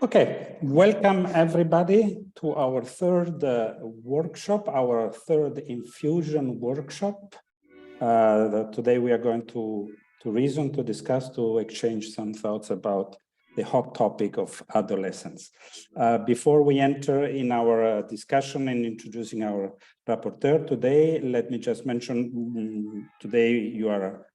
Okay, welcome everybody to our third workshop, our third infusion workshop. Today we are going to reason, to discuss, to exchange some thoughts about the hot topic of adolescence. Before we enter in our discussion and introducing our rapporteur today, let me just mention today you are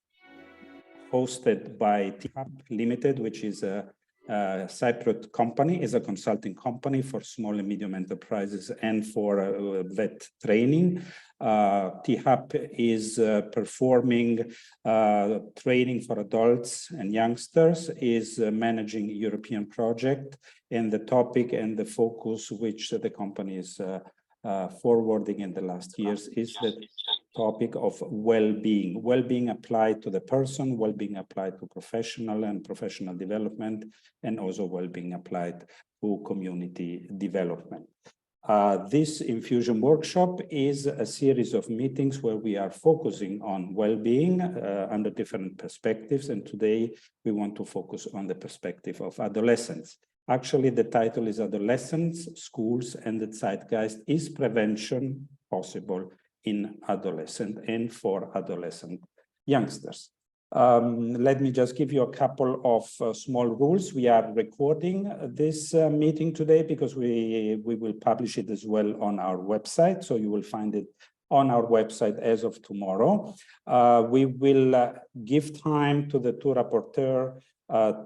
hosted by T-HAP Limited, which is a Cypriot company, is a consulting company for small and medium enterprises and for vet training. T-HAP is performing training for adults and youngsters, is managing a European project, and the topic and the focus which the company is forwarding in the last years is the topic of well-being. Well-being applied to the person, well-being applied to professional and professional development, and also well-being applied to community development. This infusion workshop is a series of meetings where we are focusing on well-being under different perspectives, and today we want to focus on the perspective of adolescents. Actually, the title is Adolescents, Schools, and the Zeitgeist: Is Prevention Possible in Adolescent and for Adolescent Youngsters? Let me just give you a couple of small rules. We are recording this meeting today because we will publish it as well on our website. So you will find it on our website as of tomorrow. We will give time to the two rapporteurs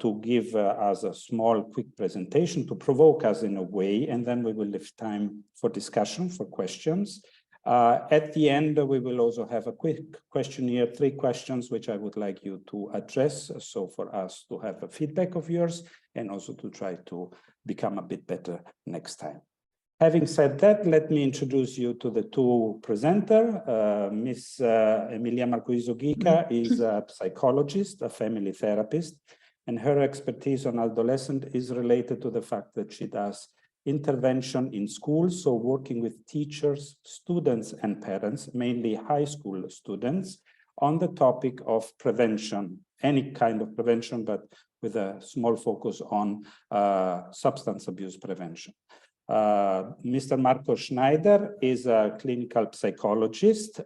to give us a small, quick presentation to provoke us in a way, and then we will leave time for discussion, for questions. At the end, we will also have a quick questionnaire, 3 questions, which I would like you to address. So for us to have a feedback of yours and also to try to become a bit better next time. Having said that, let me introduce you to the two presenters. Miss Aimilia Markouizou Gkika is a psychologist, a family therapist, and her expertise on adolescent is related to the fact that she does intervention in schools, so working with teachers, students, and parents, mainly high school students, on the topic of prevention, any kind of prevention, but with a small focus on substance abuse prevention. Mr. Marco Schneider is a clinical psychologist.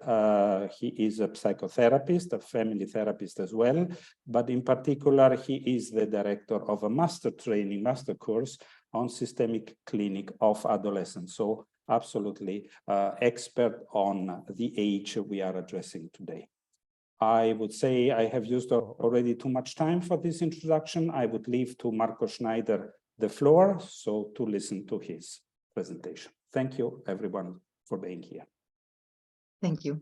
He is a psychotherapist, a family therapist as well, but in particular, he is the director of a master course on systemic clinic of adolescents. So absolutely expert on the age we are addressing today. I would say I have used already too much time for this introduction. I would leave to Marco Schneider the floor, so to listen to his presentation. Thank you, everyone, for being here. Thank you.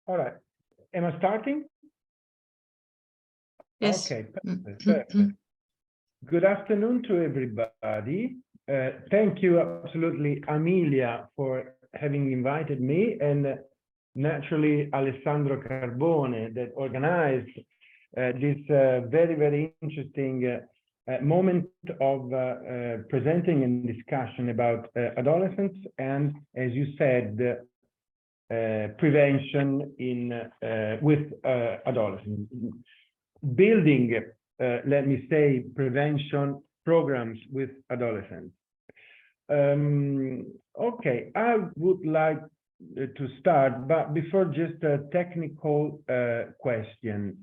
All right. Am I starting? Yes. Okay, perfect. Good afternoon to everybody. Thank you, absolutely, Aimilia, for having invited me, and naturally Alessandro Carbone that organized this very, very interesting moment of presenting and discussion about adolescents and, as you said, prevention with adolescents. Building, let me say, prevention programs with adolescents. Okay, I would like to start, but before, just a technical question.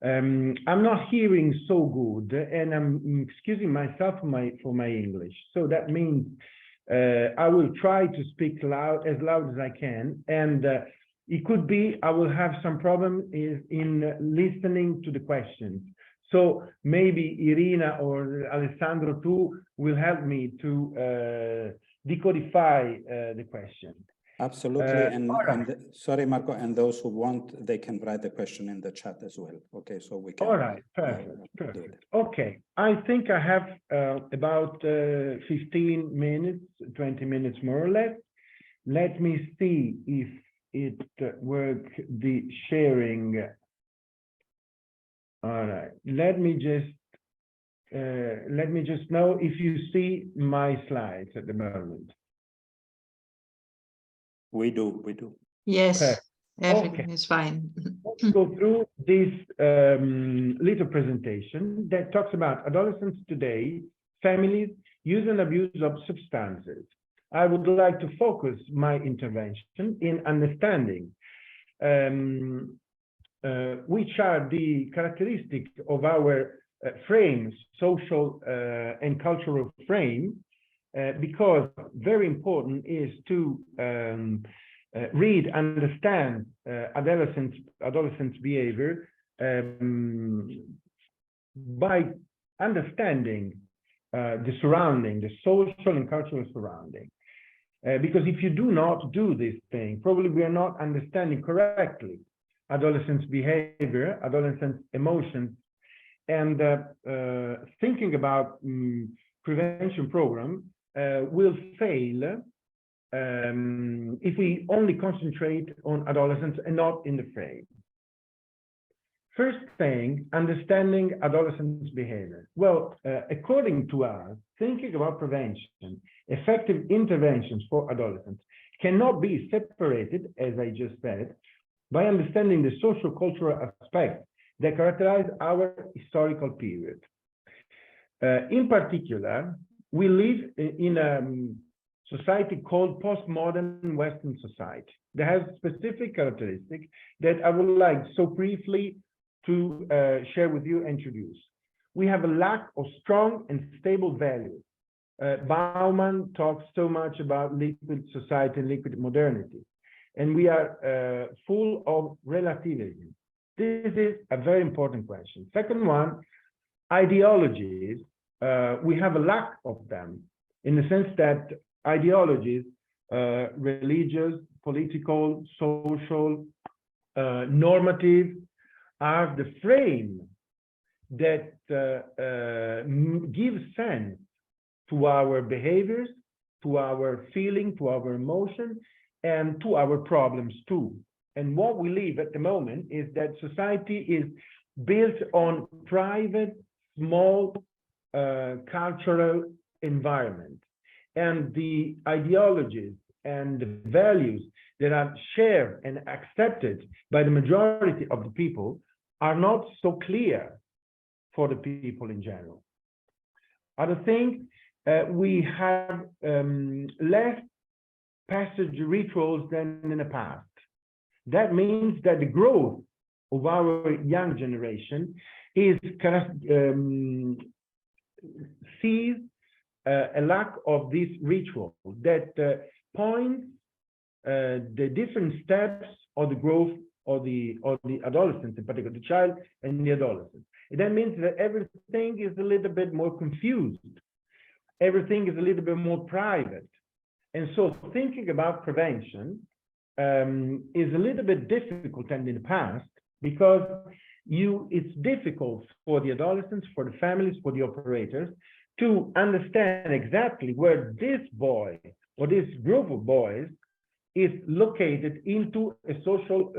I'm not hearing so good, and I'm excusing myself for my English. So that means I will try to speak as loud as I can, and it could be I will have some problem in listening to the questions. So maybe Irina or Alessandro too will help me to decodify the question. Absolutely, sorry, Marco, and those who want, they can write the question in the chat as well. Okay, so we can. All right, perfect. Okay, I think I have about 15 minutes, 20 minutes more or less. Let me see if it works, the sharing. All right, let me just know if you see my slides at the moment. We do. Yes, Perfect. Everything is fine. Let's go through this little presentation that talks about adolescents today, families, use and abuse of substances. I would like to focus my intervention in understanding which are the characteristics of our frame, social and cultural frame, because very important is to read, understand adolescents' behavior by understanding the surrounding, the social and cultural surrounding. Because if you do not do this thing, probably we are not understanding correctly adolescents' behavior, adolescents' emotions, and thinking about prevention program will fail if we only concentrate on adolescents and not in the frame. First thing, understanding adolescents' behavior. Well, according to us, thinking about prevention, effective interventions for adolescents cannot be separated, as I just said, by understanding the social cultural aspects that characterize our historical period. In particular, we live in a society called postmodern Western society that has specific characteristics that I would like so briefly to share with you and introduce. We have a lack of strong and stable values. Bauman talks so much about liquid society and liquid modernity, and we are full of relativism. This is a very important question. Second one, ideologies. We have a lack of them in the sense that ideologies, religious, political, social, normative, are the frame that gives sense to our behaviors, to our feeling, to our emotion, and to our problems too. And what we live at the moment is that society is built on private, small, cultural environment. And the ideologies and the values that are shared and accepted by the majority of the people are not so clear for the people in general. Other thing, we have less passage rituals than in the past. That means that the growth of our young generation is sees a lack of this ritual that points the different steps of the growth of the adolescent, in particular, the child and the adolescent. And that means that everything is a little bit more confused. Everything is a little bit more private. And so thinking about prevention is a little bit difficult than in the past, because it's difficult for the adolescents, for the families, for the operators to understand exactly where this boy or this group of boys is located into a social,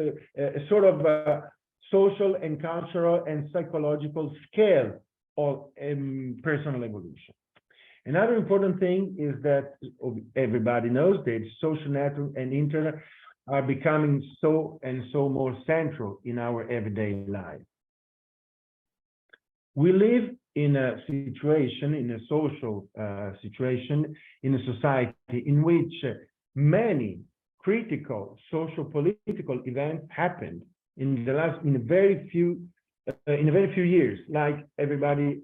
sort of social and cultural and psychological scale of personal evolution. Another important thing is that everybody knows that social network and internet are becoming so more central in our everyday life. We live in a situation, in a social situation, in a society in which many critical social political events happened in a very few years. Like everybody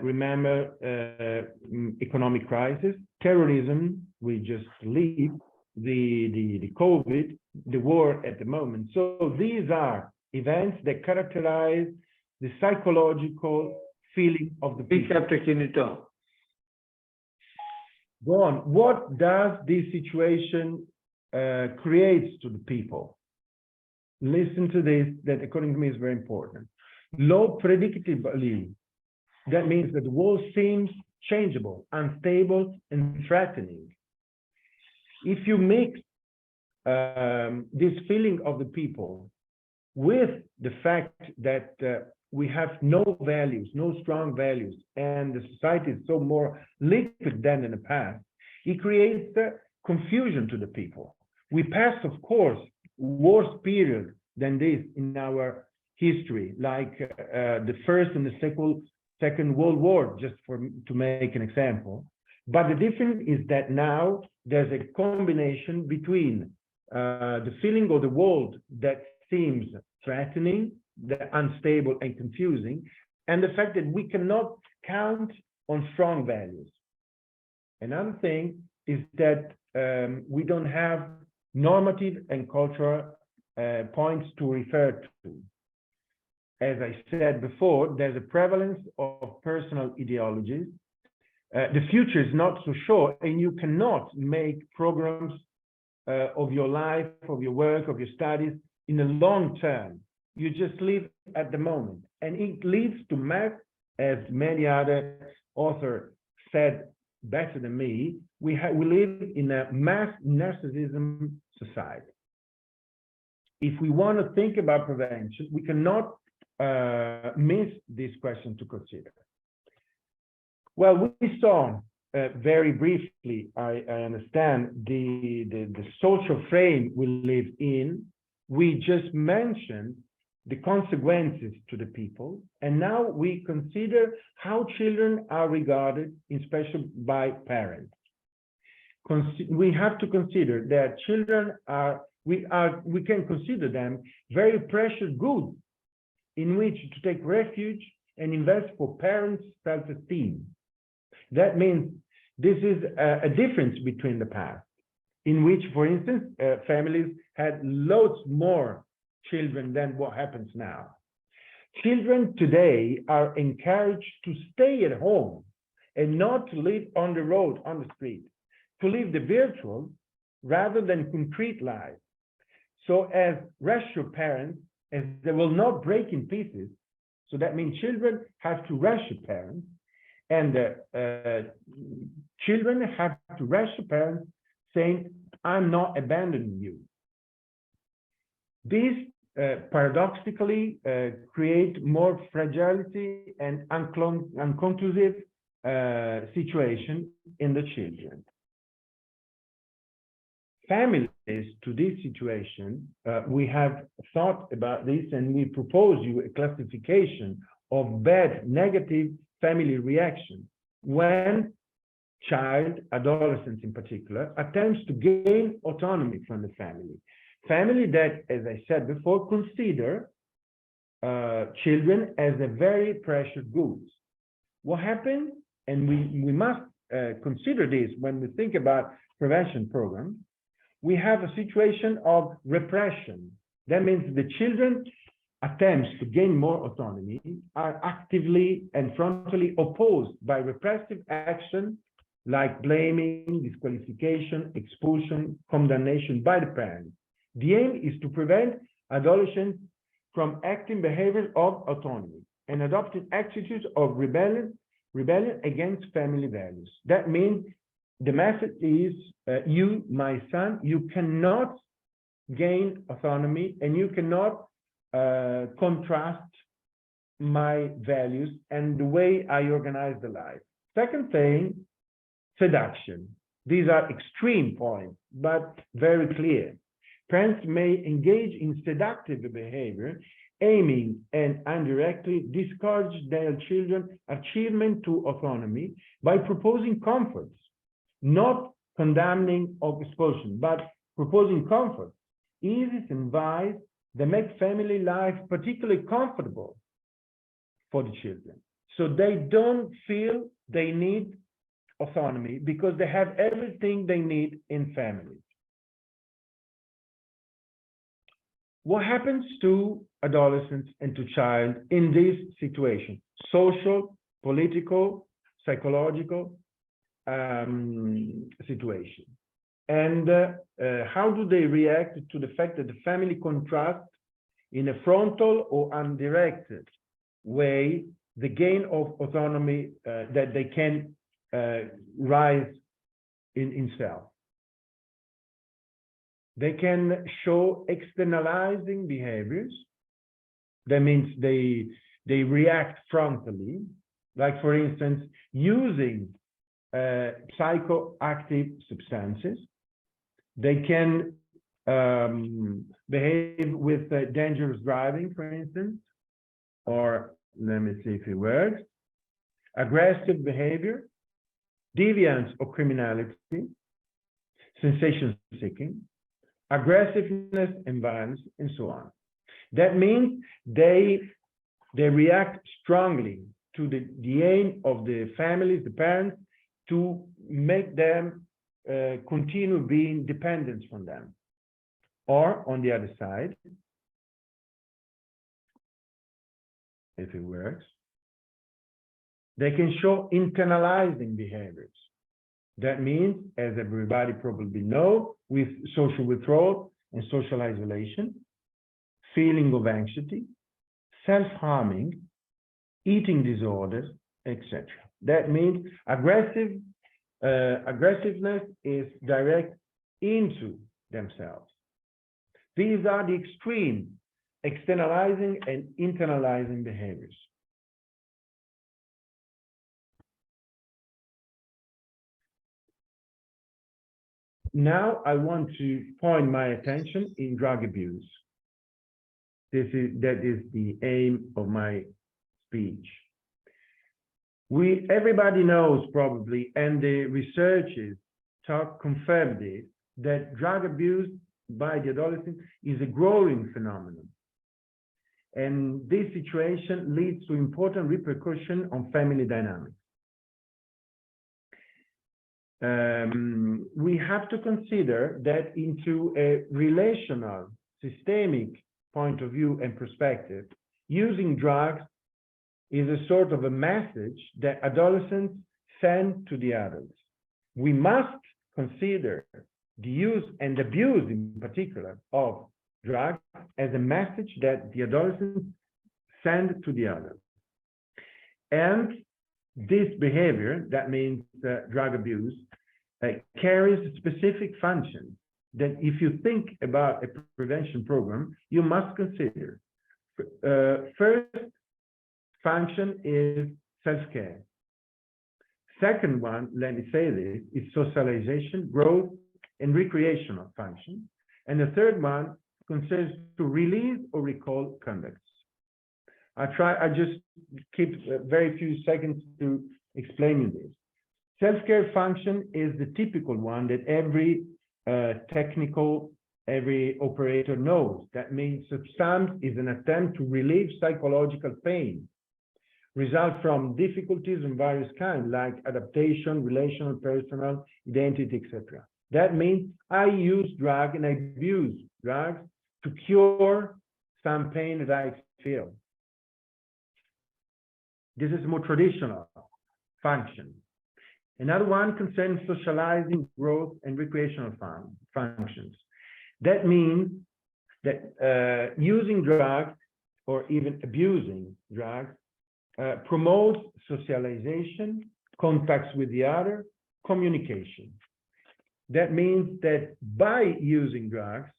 remember economic crisis, terrorism, we just lived, the COVID, the war at the moment. So these are events that characterize the psychological feeling of the people. Go on. What does this situation creates to the people? Listen to this, that according to me is very important. Low predictability. That means that the world seems changeable, unstable, and threatening. If you mix this feeling of the people with the fact that we have no values, no strong values, and the society is so more liquid than in the past, it creates confusion to the people. We pass, of course, worse period than this in our history, like the First and the Second World War, just to make an example. But the difference is that now there's a combination between the feeling of the world that seems threatening, unstable and confusing, and the fact that we cannot count on strong values. Another thing is that we don't have normative and cultural points to refer to. As I said before, there's a prevalence of personal ideologies. The future is not so sure, and you cannot make programs of your life, of your work, of your studies in the long term. You just live at the moment, and it leads to mass, as many other authors said better than me. We live in a mass narcissism society. If we want to think about prevention, we cannot miss this question to consider. Well, we saw very briefly, I understand, the social frame we live in. We just mentioned the consequences to the people, and now we consider how children are regarded, especially by parents. We have to consider that children we can consider them very precious goods in which to take refuge and invest for parents' self-esteem. That means this is a difference between the past, in which, for instance, families had loads more children than what happens now. Children today are encouraged to stay at home and not to live on the road, on the street, to live the virtual rather than concrete life. So as rational parents, as they will not break in pieces, so that means children have to ration parents, and children have to ration parents saying, I'm not abandoning you. This paradoxically create more fragility and unconclusive situation in the children. Families to this situation, we have thought about this, and we propose you a classification of bad, negative family reaction when child, adolescents in particular, attempts to gain autonomy from the family. Family that, as I said before, consider children as a very precious goods. What happens, and we must consider this when we think about prevention programs, we have a situation of repression. That means the children attempts to gain more autonomy are actively and frontally opposed by repressive action like blaming, disqualification, expulsion, condemnation by the parents. The aim is to prevent adolescents from acting behaviors of autonomy and adopting attitudes of rebellion against family values. That means the message is, you, my son, you cannot gain autonomy and you cannot contrast my values and the way I organize the life. Second thing, seduction. These are extreme points, but very clear. Parents may engage in seductive behavior, aiming and indirectly discourage their children's achievement to autonomy by proposing comforts, not condemning or expulsion, but proposing comforts, eases and vibes that make family life particularly comfortable for the children. So they don't feel they need autonomy because they have everything they need in families. What happens to adolescents and to child in this situation? Social, political, psychological situation. And how do they react to the fact that the family contrasts in a frontal or undirected way the gain of autonomy that they can rise in self? They can show externalizing behaviors. That means they react frontally, like for instance, using psychoactive substances. They can behave with dangerous driving, for instance, or let me see if it works, aggressive behavior, deviance or criminality, sensation seeking, aggressiveness and violence, and so on. That means they react strongly to the aim of the families, the parents, to make them continue being dependent from them. Or on the other side, if it works, they can show internalizing behaviors. That means, as everybody probably knows, with social withdrawal and social isolation, feeling of anxiety, self-harming, eating disorders, etc. That means aggressiveness is direct into themselves. These are the extreme externalizing and internalizing behaviors. Now I want to point my attention in drug abuse. That is the aim of my speech. Everybody knows probably, and the researchers confirm this, that drug abuse by the adolescent is a growing phenomenon. And this situation leads to important repercussions on family dynamics. We have to consider that into a relational, systemic point of view and perspective, using drugs is a sort of a message that adolescents send to the adults. We must consider the use and abuse in particular of drugs as a message that the adolescents send to the adults. And this behavior, that means drug abuse, carries a specific function that if you think about a prevention program, you must consider. First function is self-care. Second one, let me say this, is socialization, growth, and recreational function. And the third one concerns to release or recall conducts. I just keep very few seconds to explain you this. Self-care function is the typical one that every every operator knows. That means substance is an attempt to relieve psychological pain, result from difficulties of various kinds, like adaptation, relational, personal, identity, etc. That means I use drugs and I abuse drugs to cure some pain that I feel. This is a more traditional function. Another one concerns socializing, growth, and recreational functions. That means that using drugs or even abusing drugs promotes socialization, contacts with the other, communication. That means that by using drugs,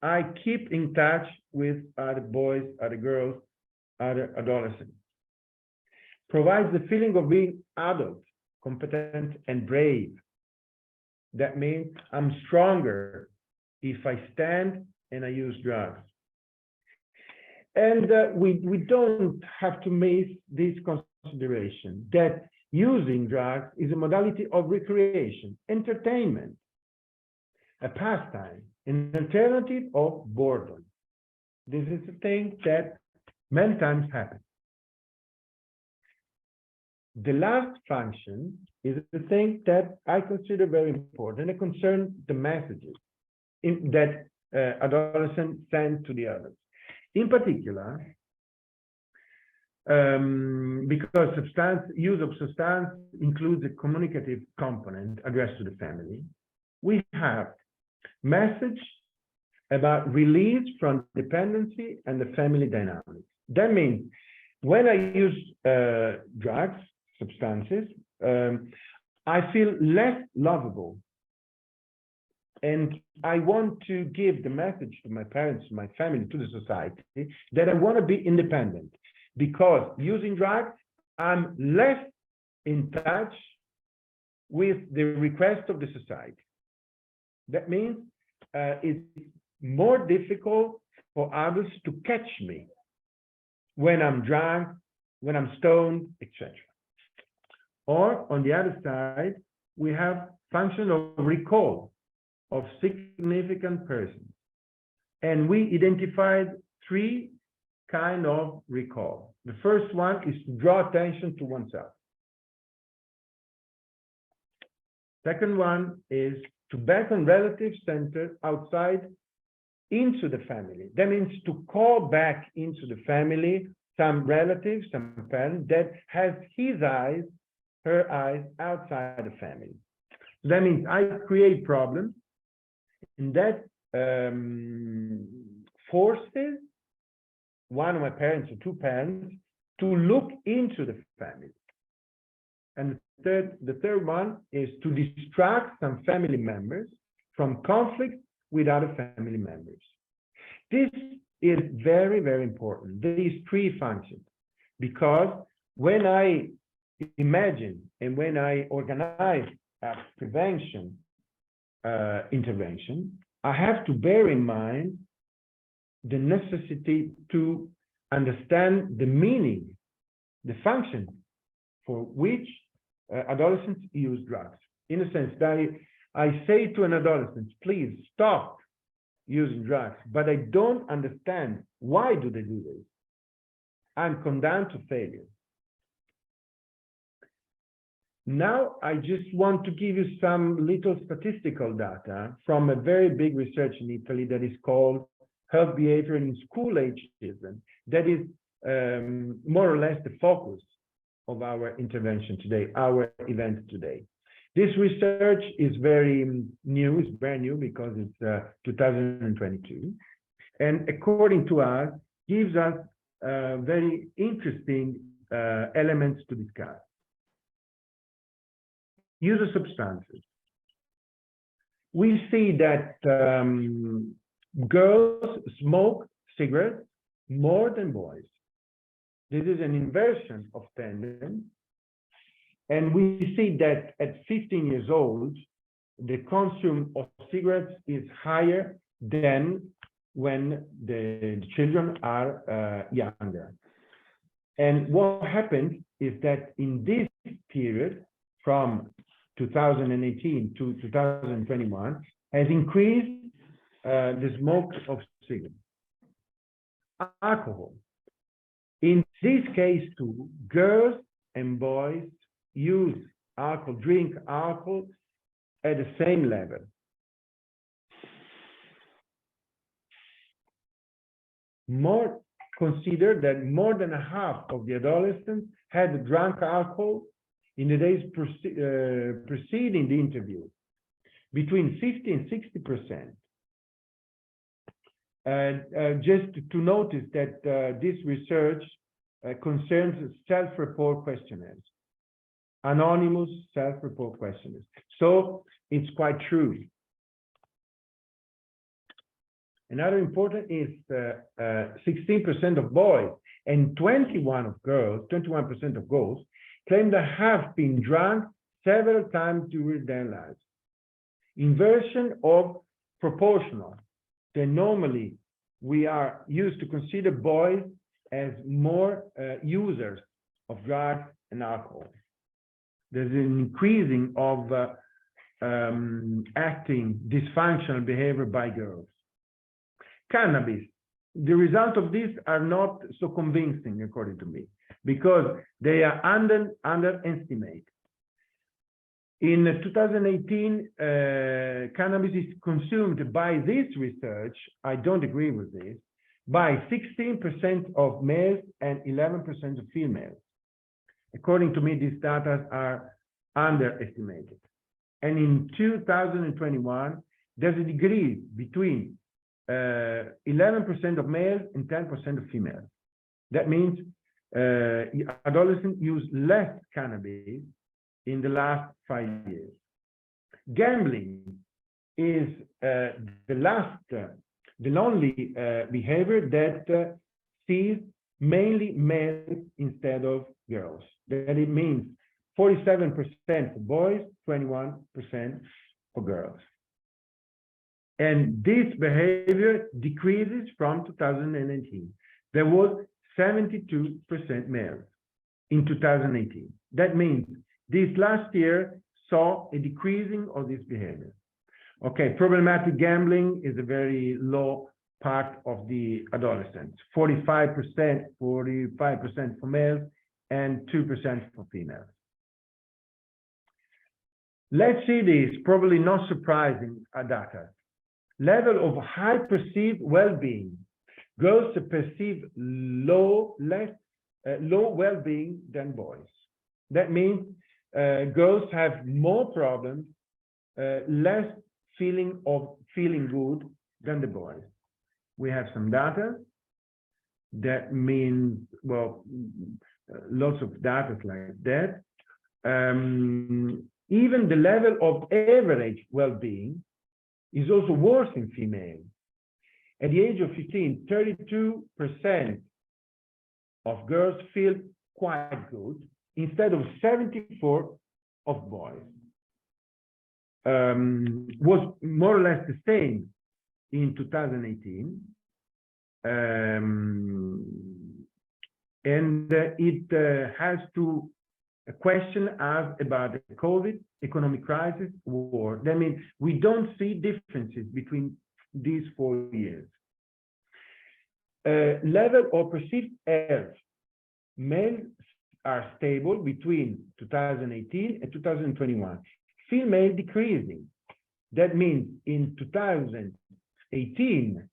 I keep in touch with other boys, other girls, other adolescents. Provides the feeling of being adult, competent, and brave. That means I'm stronger if I stand and I use drugs. And we don't have to miss this consideration that using drugs is a modality of recreation, entertainment, a pastime, an alternative of boredom. This is a thing that many times happens. The last function is the thing that I consider very important. It concerns the messages that adolescents send to the others. In particular, because use of substance includes a communicative component addressed to the family, we have message about release from dependency and the family dynamics. That means when I use drugs, substances, I feel less lovable. And I want to give the message to my parents, to my family, to the society, that I want to be independent. Because using drugs, I'm less in touch with the request of the society. That means it's more difficult for others to catch me when I'm drunk, when I'm stoned, etc. Or on the other side, we have function of recall of significant persons. And we identified three kinds of recall. The first one is to draw attention to oneself. Second one is to beckon relatives centered outside into the family. That means to call back into the family some relative, some parent that has his eyes, her eyes outside the family. That means I create problems, and that forces one of my parents or two parents to look into the family. And the third one is to distract some family members from conflict with other family members. This is very, very important, these three functions, because when I imagine and when I organize a prevention intervention, I have to bear in mind the necessity to understand the meaning, the function for which adolescents use drugs. In a sense, that I say to an adolescent, please stop using drugs, but I don't understand why do they do this. I'm condemned to failure. Now, I just want to give you some little statistical data from a very big research in Italy that is called Health Behavior in School-Age Children. That is more or less the focus of our intervention today, our event today. This research is very new, it's brand new because it's 2022. And according to us, gives us very interesting elements to discuss. Use of substances. We see that girls smoke cigarettes more than boys. This is an inversion of tendency. And we see that at 15 years old, the consumption of cigarettes is higher than when the children are younger. And what happened is that in this period, from 2018 to 2021, has increased the smoke of cigarettes. Alcohol. In this case too, girls and boys use alcohol, drink alcohol at the same level. Consider that more than half of the adolescents had drunk alcohol in the days preceding the interview, between 50 and 60%. Just to notice that this research concerns self-report questionnaires, anonymous self-report questionnaires. So it's quite true. Another important is 16% of boys and 21% of girls claim to have been drunk several times during their lives. Inversion of proportional. Then normally we are used to consider boys as more users of drugs and alcohol. There's an increasing of acting dysfunctional behavior by girls. Cannabis. The results of this are not so convincing, according to me, because they are underestimated. In 2018, cannabis is consumed by this research, I don't agree with this, by 16% of males and 11% of females. According to me, these data are underestimated. And in 2021, there's a degree between 11% of males and 10% of females. That means adolescents use less cannabis in the last 5 years. Gambling is the only behavior that sees mainly males instead of girls. That it means 47% for boys, 21% for girls. And this behavior decreases from 2018. There was 72% males in 2018. That means this last year saw a decreasing of this behavior. Okay, problematic gambling is a very low part of the adolescents. 45% for males and 2% for females. Let's see this, probably not surprising data. Level of high perceived well-being. Girls perceive low well-being than boys. That means girls have more problems, less feeling good than the boys. We have some data. That means, well, lots of data like that. Even the level of average well-being is also worse in female. At the age of 15, 32% of girls feel quite good instead of 74% of boys. Was more or less the same in 2018. And it has to question us about the COVID, economic crisis, war. That means we don't see differences between these 4 years. Level of perceived health. Males are stable between 2018 and 2021. Female decreasing. That means in 2018,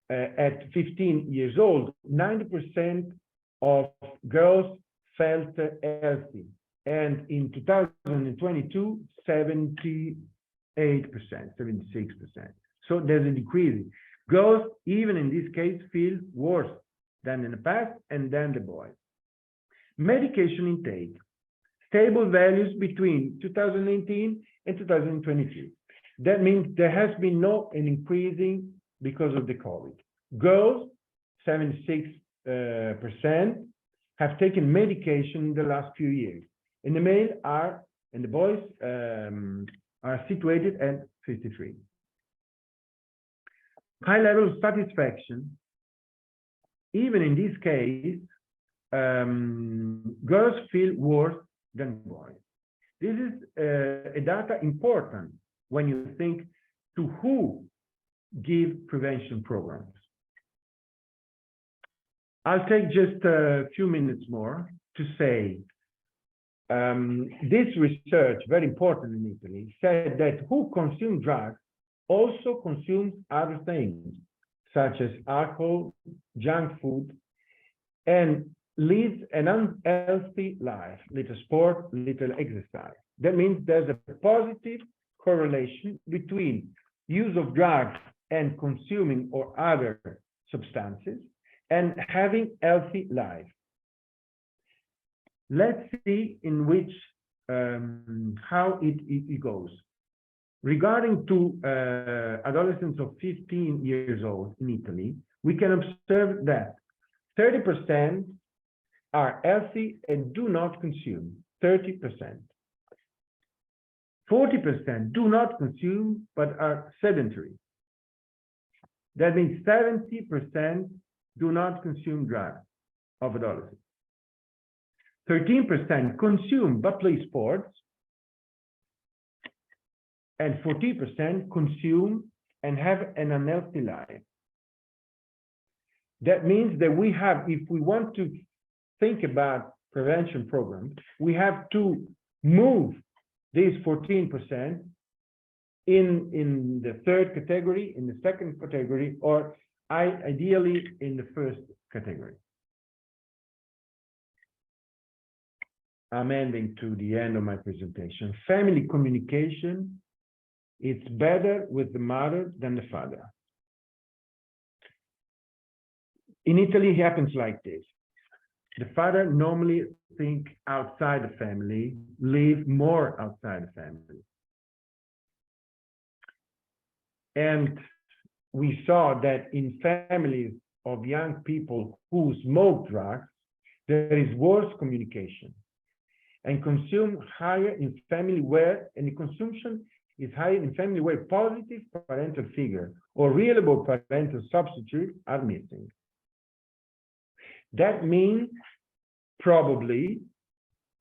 at 15 years old, 90% of girls felt healthy. And in 2022, 78%, 76%. So there's a decrease. Girls, even in this case, feel worse than in the past and than the boys. Medication intake. Stable values between 2018 and 2022. That means there has been no increasing because of the COVID. Girls, 76% have taken medication in the last few years. And the male are, and the boys are situated at 53. High level of satisfaction. Even in this case, girls feel worse than boys. This is a data important when you think to who give prevention programs. I'll take just a few minutes more to say this research, very important in Italy, said that who consume drugs also consumes other things, such as alcohol, junk food, and leads an unhealthy life, little sport, little exercise. That means there's a positive correlation between use of drugs and consuming or other substances and having healthy life. Let's see in which, how it goes. Regarding to adolescents of 15 years old in Italy, we can observe that 30% are healthy and do not consume, 30%. 40% do not consume, but are sedentary. That means 70% do not consume drugs of adolescents. 13% consume but play sports. And 40% consume and have an unhealthy life. That means that we have, if we want to think about prevention programs, we have to move these 14% in the third category, in the second category, or ideally in the first category. I'm ending to the end of my presentation. Family communication, it's better with the mother than the father. In Italy, it happens like this. The father normally think outside the family, live more outside the family. And we saw that in families of young people who smoke drugs, there is worse communication and consume higher in family where, and the consumption is higher in family where positive parental figure or reliable parental substitute are missing. That means probably,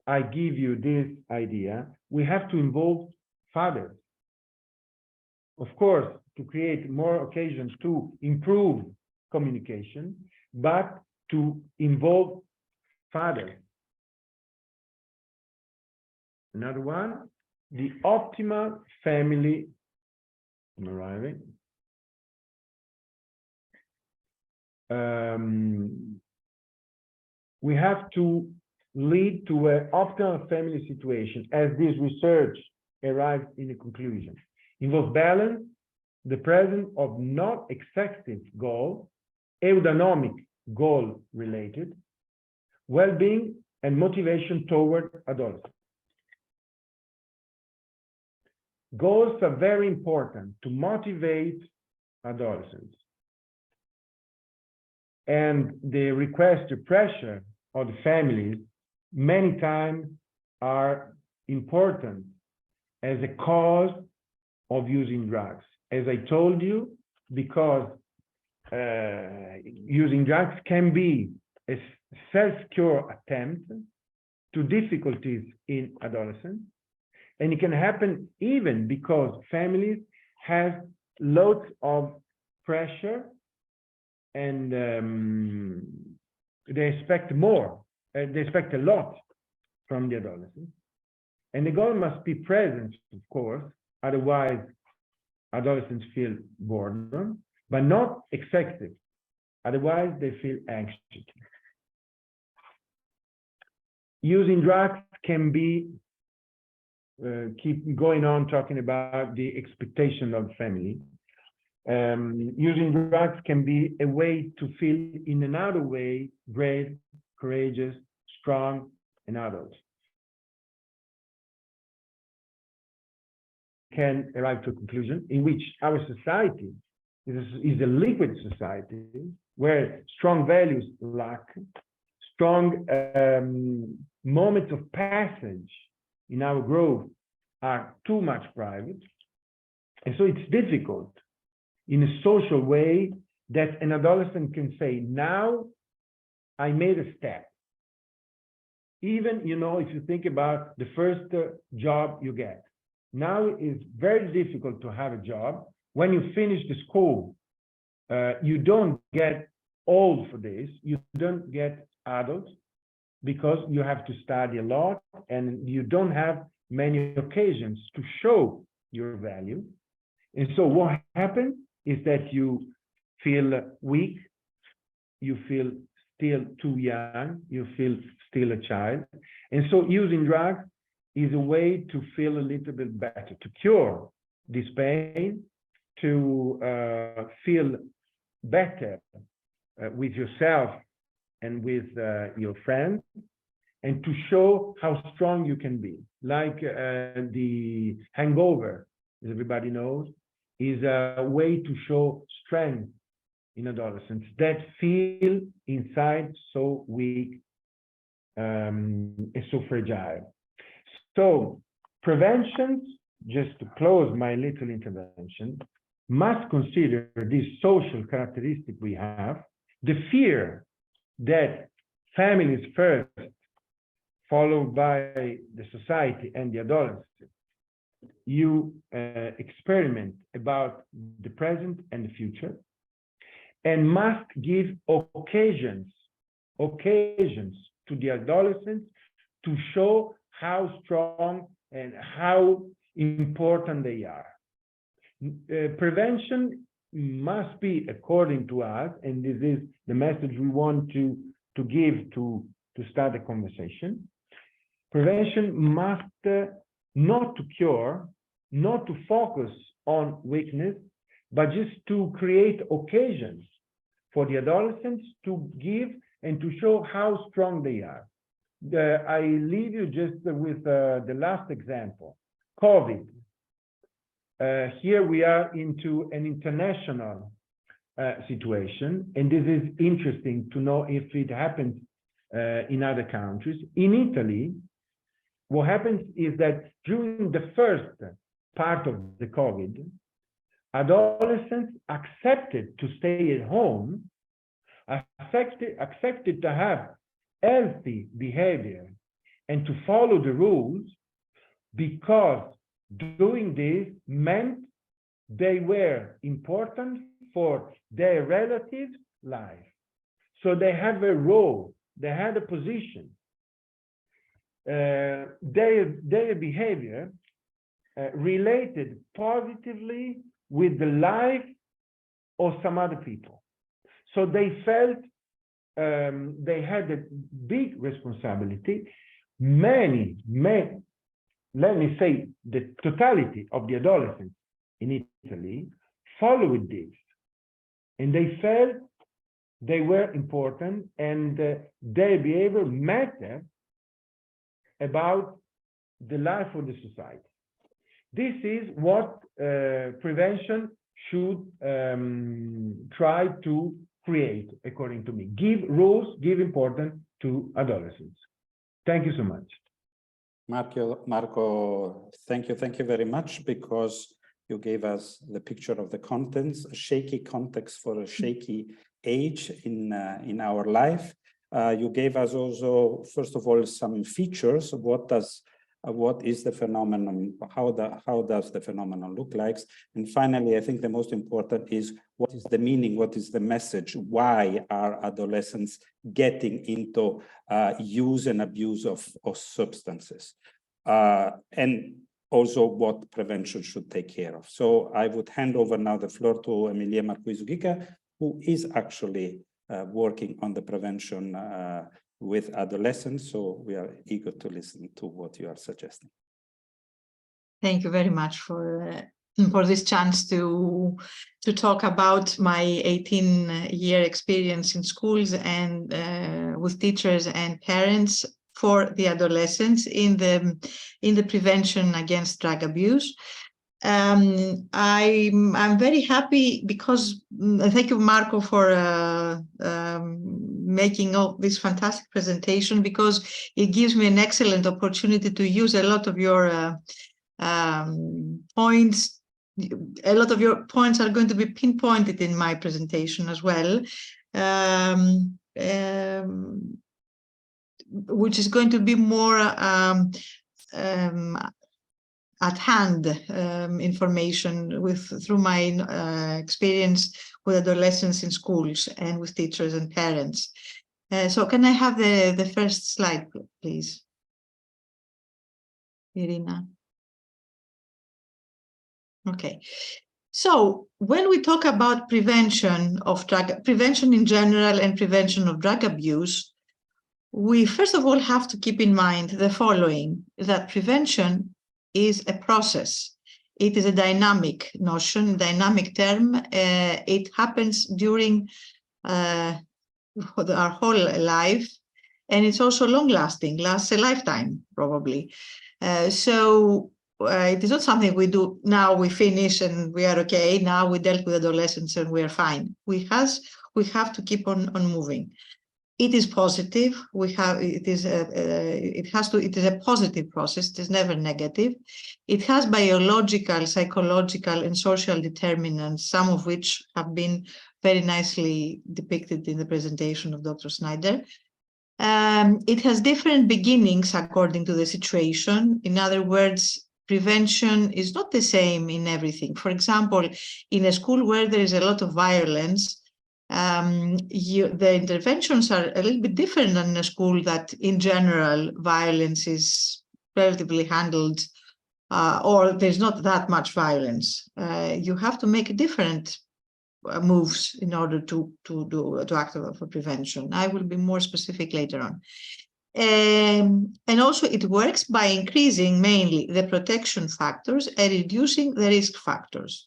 I give you this idea, we have to involve fathers. Of course, to create more occasions to improve communication, but to involve fathers. Another one, the optimal family. I'm arriving. We have to lead to an optimal family situation as this research arrives in a conclusion. Involves balance, the presence of not excessive goal, eudaimonic goal related, well-being and motivation toward adolescence. Goals are very important to motivate adolescents. And the request, the pressure of the families many times are important as a cause of using drugs. As I told you, because using drugs can be a self-cure attempt to difficulties in adolescence. And it can happen even because families have lots of pressure and they expect more, they expect a lot from the adolescents. And the goal must be present, of course, otherwise adolescents feel boredom, but not excessive, otherwise they feel anxious. Using drugs can be, keep going on talking about the expectation of the family. Using drugs can be a way to feel in another way brave, courageous, strong, and adult. Can arrive to a conclusion in which our society is a liquid society where strong values lack, strong moments of passage in our growth are too much private. And so it's difficult in a social way that an adolescent can say, now I made a step. Even, you know, if you think about the first job you get. Now it's very difficult to have a job. When you finish the school, you don't get old for this. You don't get adult because you have to study a lot and you don't have many occasions to show your value. And so what happens is that you feel weak, you feel still too young, you feel still a child. And so using drugs is a way to feel a little bit better, to cure this pain, to feel better with yourself and with your friends, and to show how strong you can be. Like the hangover, as everybody knows, is a way to show strength in adolescents that feel inside so weak and so fragile. So prevention, just to close my little intervention, must consider this social characteristic we have, the fear that families first, followed by the society and the adolescent, you experiment about the present and the future, and must give occasions to the adolescents to show how strong and how important they are. Prevention must be, according to us, and this is the message we want to give to start the conversation. Prevention must not to cure, not to focus on weakness, but just to create occasions for the adolescents to give and to show how strong they are. I leave you just with the last example, COVID. Here we are into an international situation, and this is interesting to know if it happens in other countries. In Italy, what happens is that during the first part of the COVID, adolescents accepted to stay at home, accepted to have healthy behavior and to follow the rules, because doing this meant they were important for their relatives' life. So they have a role, they had a position. Their behavior related positively with the life of some other people. So they felt they had a big responsibility. Many, let me say, the totality of the adolescents in Italy followed this, and they felt they were important, and their behavior mattered about the life of the society. This is what prevention should try to create, according to me. Give rules, give importance to adolescents. Thank you so much. Marco, thank you very much, because you gave us the picture of the contents, a shaky context for a shaky age in our life. You gave us also, first of all, some features of what is the phenomenon, how does the phenomenon look like, and finally, I think the most important is what is the meaning, what is the message, why are adolescents getting into use and abuse of substances, and also what prevention should take care of. So I would hand over now the floor to Aimilia Markouizou, who is actually working on the prevention with adolescents. So we are eager to listen to what you are suggesting. Thank you very much for this chance to talk about my 18-year experience in schools and with teachers and parents for the adolescents in the prevention against drug abuse. I'm very happy because thank you, Marco, for making all this fantastic presentation, because it gives me an excellent opportunity to use a lot of your points. A lot of your points are going to be pinpointed in my presentation as well, which is going to be more at hand information through my experience with adolescents in schools and with teachers and parents. So can I have the first slide, please, Irina? Okay. So when we talk about prevention in general and prevention of drug abuse, we first of all have to keep in mind the following, that prevention is a process. It is a dynamic notion, dynamic term. It happens during our whole life, and it's also long-lasting, lasts a lifetime, probably. So it is not something we do now, we finish and we are okay. Now we dealt with adolescents and we are fine. We have to keep on moving. It is positive. It is a positive process. It is never negative. It has biological, psychological, and social determinants, some of which have been very nicely depicted in the presentation of Dr. Schneider. It has different beginnings according to the situation. In other words, prevention is not the same in everything. For example, in a school where there is a lot of violence, the interventions are a little bit different than in a school that, in general, violence is relatively handled, or there's not that much violence. You have to make different moves in order to act for prevention. I will be more specific later on. And also it works by increasing mainly the protection factors and reducing the risk factors.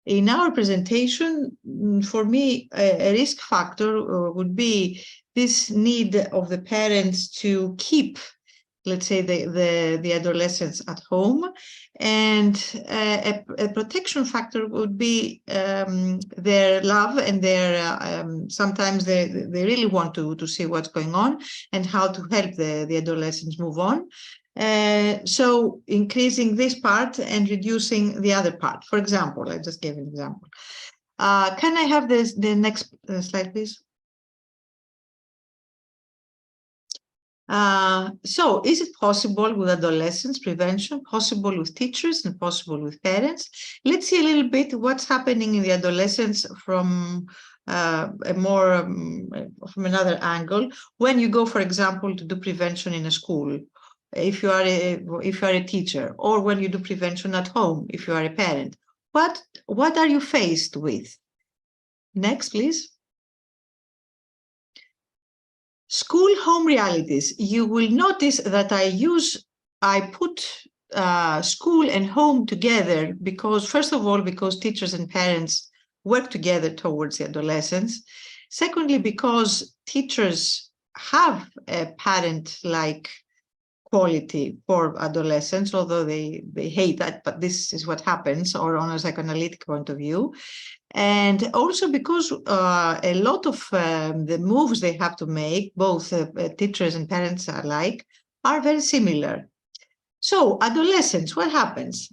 In our presentation, for me, a risk factor would be this need of the parents to keep, let's say, the adolescents at home, and a protection factor would be their love and their sometimes they really want to see what's going on and how to help the adolescents move on. So increasing this part and reducing the other part. For example, I just gave an example. Can I have the next slide, please? So is it possible with adolescence prevention, possible with teachers and possible with parents? Let's see a little bit what's happening in the adolescence from from another angle. When you go, for example, to do prevention in a school, if you are a teacher, or when you do prevention at home, if you are a parent, what are you faced with? Next, please. School home realities. You will notice that I put school and home together because, first of all, because teachers and parents work together towards the adolescence. Secondly, because teachers have a parent-like quality for adolescents, although they hate that, but this is what happens, or on a psychoanalytic point of view. And also because a lot of the moves they have to make, both teachers and parents alike, are very similar. So adolescents, what happens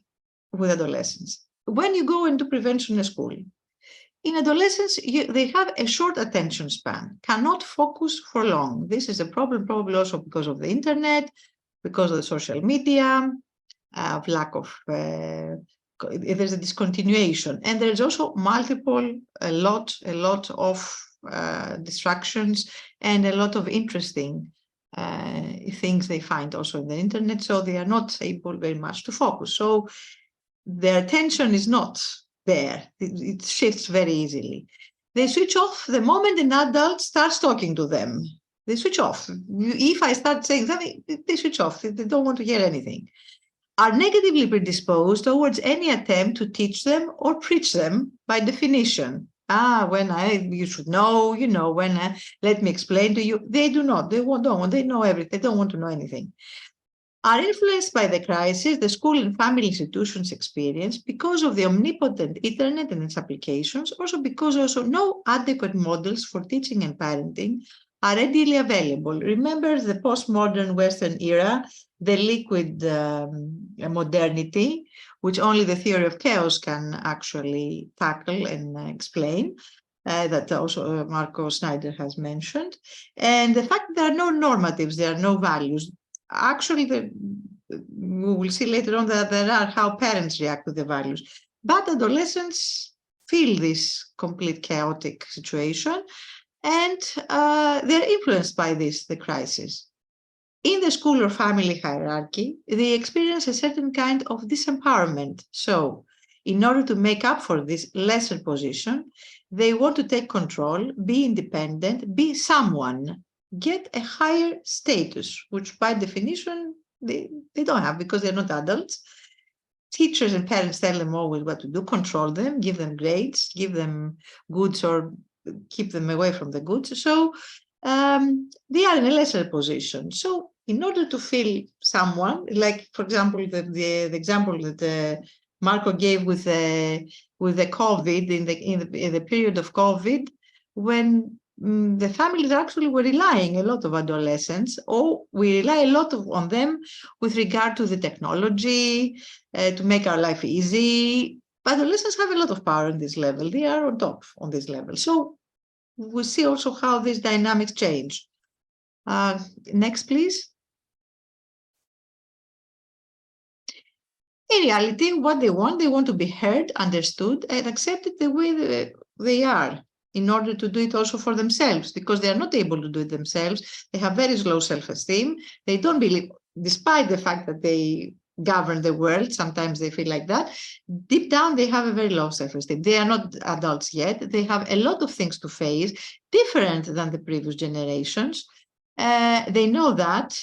with adolescents? When you go into prevention in school, in adolescence, they have a short attention span, cannot focus for long. This is a problem probably also because of the internet, because of the social media, of lack of there's a discontinuation, and there's also a lot of distractions and a lot of interesting things they find also on the internet, so they are not able very much to focus. So their attention is not there. It shifts very easily. They switch off the moment an adult starts talking to them. They switch off. If I start saying something, they switch off. They don't want to hear anything. Are negatively predisposed towards any attempt to teach them or preach them by definition. You should know, let me explain to you. They do not, they know everything, they don't want to know anything. Are influenced by the crisis, the school and family institutions experience because of the omnipotent internet and its applications, also because no adequate models for teaching and parenting are readily available. Remember the postmodern Western era, the liquid modernity, which only the theory of chaos can actually tackle and explain, that also Markouizou Schneider has mentioned. And the fact that there are no normatives, there are no values. Actually, we will see later on that there are how parents react to the values. But adolescents feel this complete chaotic situation, and they're influenced by the crisis. In the school or family hierarchy, they experience a certain kind of disempowerment. So in order to make up for this lesser position, they want to take control, be independent, be someone, get a higher status, which by definition, they don't have because they're not adults. Teachers and parents tell them always what to do, control them, give them grades, give them goods or keep them away from the goods. So they are in a lesser position. So in order to feel someone, like, for example, the example that Marco gave with the COVID, in the period of COVID, when the families actually were relying a lot of adolescents, or we rely a lot on them with regard to the technology, to make our life easy. Adolescents have a lot of power on this level. They are on top on this level. So we see also how these dynamics change. Next, please. In reality, what they want to be heard, understood, and accepted the way they are, in order to do it also for themselves, because they are not able to do it themselves. They have very low self-esteem. They don't believe, despite the fact that they govern the world, sometimes they feel like that. Deep down, they have a very low self-esteem. They are not adults yet. They have a lot of things to face, different than the previous generations. They know that,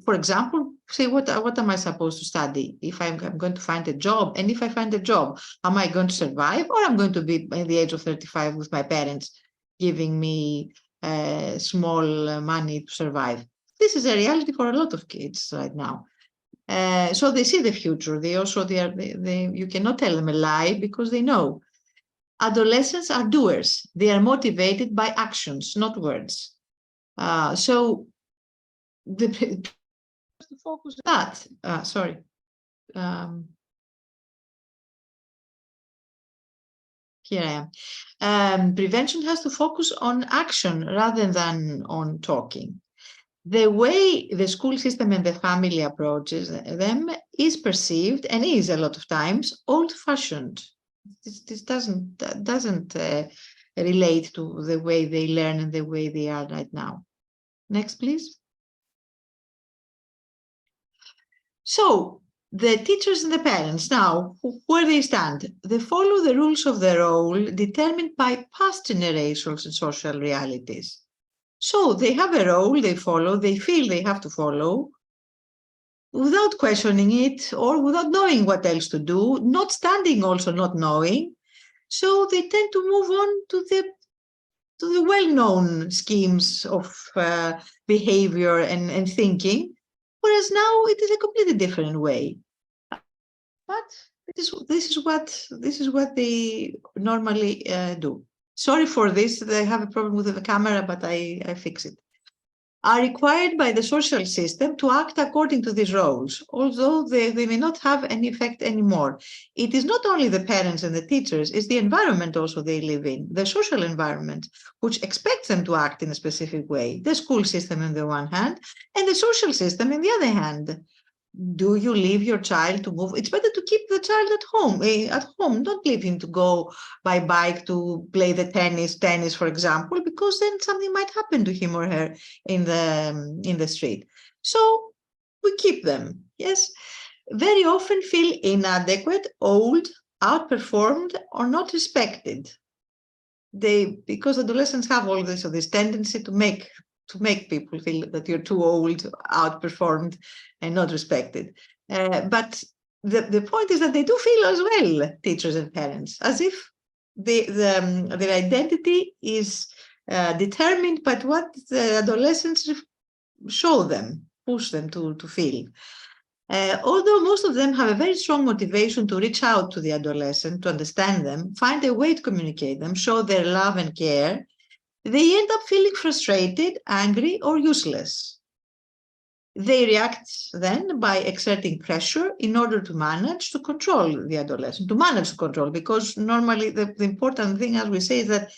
for example, say, what am I supposed to study if I'm going to find a job? And if I find a job, am I going to survive, or I'm going to be by the age of 35 with my parents giving me small money to survive? This is a reality for a lot of kids right now. So they see the future. You cannot tell them a lie because they know. Adolescents are doers. They are motivated by actions, not words. So the to focus on that. Sorry. Here I am. Prevention has to focus on action rather than on talking. The way the school system and the family approaches them is perceived and is a lot of times old-fashioned. This doesn't relate to the way they learn and the way they are right now. Next, please. So the teachers and the parents now, where they stand, they follow the rules of the role determined by past generations and social realities. So they have a role they follow, they feel they have to follow, without questioning it or without knowing what else to do, not standing also not knowing. So they tend to move on to the well-known schemes of behavior and thinking, whereas now it is a completely different way. But this is what they normally do. Sorry for this, I have a problem with the camera, but I fix it. Are required by the social system to act according to these roles, although they may not have any effect anymore. It is not only the parents and the teachers, it's the environment also they live in, the social environment, which expects them to act in a specific way, the school system on the one hand, and the social system on the other hand. Do you leave your child to move? It's better to keep the child at home. Don't leave him to go by bike to play the tennis, for example, because then something might happen to him or her in the street. So we keep them, yes. Very often feel inadequate, old, outperformed, or not respected. Because adolescents have all this tendency to make people feel that you're too old, outperformed, and not respected. But the point is that they do feel as well, teachers and parents, as if their identity is determined by what the adolescents show them, push them to feel. Although most of them have a very strong motivation to reach out to the adolescent, to understand them, find a way to communicate them, show their love and care, they end up feeling frustrated, angry, or useless. They react then by exerting pressure in order to manage to control the adolescent, because normally the important thing, as we say, is that